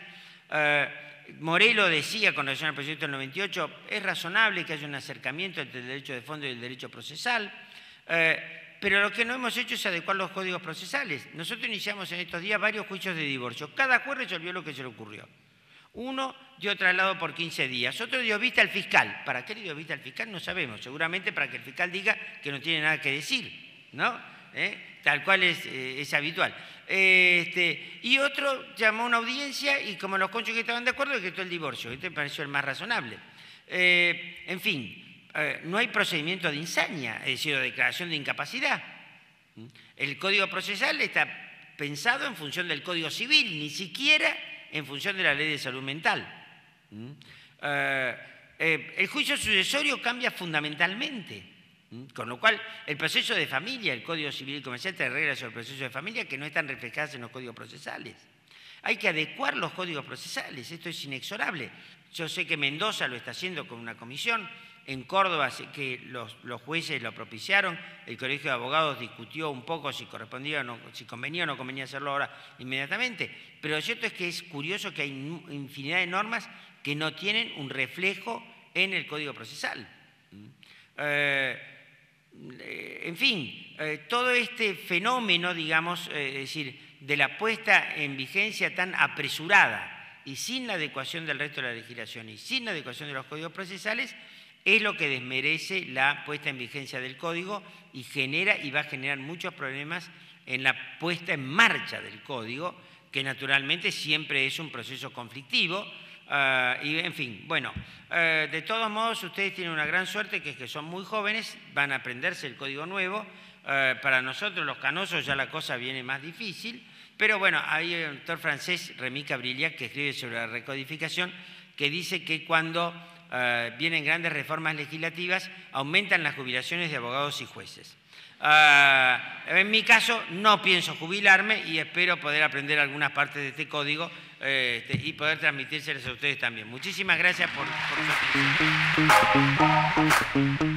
Morelo decía con relación al proyecto del 98, es razonable que haya un acercamiento entre el derecho de fondo y el derecho procesal, pero lo que no hemos hecho es adecuar los códigos procesales. Nosotros iniciamos en estos días varios juicios de divorcio. Cada juez resolvió lo que se le ocurrió. Uno dio traslado por 15 días, otro dio vista al fiscal. ¿Para qué le dio vista al fiscal? No sabemos. Seguramente para que el fiscal diga que no tiene nada que decir, ¿no? Tal cual es habitual. Y otro llamó a una audiencia y como los cónyuges estaban de acuerdo, decretó el divorcio. Este me pareció el más razonable. En fin, no hay procedimiento de insania, es decir, de declaración de incapacidad. El Código Procesal está pensado en función del Código Civil, ni siquiera en función de la Ley de Salud Mental. El juicio sucesorio cambia fundamentalmente, con lo cual el proceso de familia, el Código Civil y Comercial trae reglas sobre el proceso de familia que no están reflejadas en los códigos procesales. Hay que adecuar los códigos procesales, esto es inexorable. Yo sé que Mendoza lo está haciendo con una comisión, en Córdoba que los jueces lo propiciaron, el Colegio de Abogados discutió un poco si correspondía o no, si convenía o no convenía hacerlo ahora inmediatamente, pero lo cierto es que es curioso que hay infinidad de normas que no tienen un reflejo en el Código Procesal. En fin, todo este fenómeno, digamos, es decir, de la puesta en vigencia tan apresurada y sin la adecuación del resto de la legislación y sin la adecuación de los códigos procesales, es lo que desmerece la puesta en vigencia del código y genera y va a generar muchos problemas en la puesta en marcha del código, que naturalmente siempre es un proceso conflictivo. Y en fin, bueno, de todos modos ustedes tienen una gran suerte, que es que son muy jóvenes, van a aprenderse el código nuevo. Para nosotros los canosos ya la cosa viene más difícil, pero bueno, hay un autor francés, Rémy Cabrillac, que escribe sobre la recodificación, que dice que cuando vienen grandes reformas legislativas, aumentan las jubilaciones de abogados y jueces. En mi caso, no pienso jubilarme y espero poder aprender algunas partes de este código y poder transmitírselas a ustedes también. Muchísimas gracias por su atención.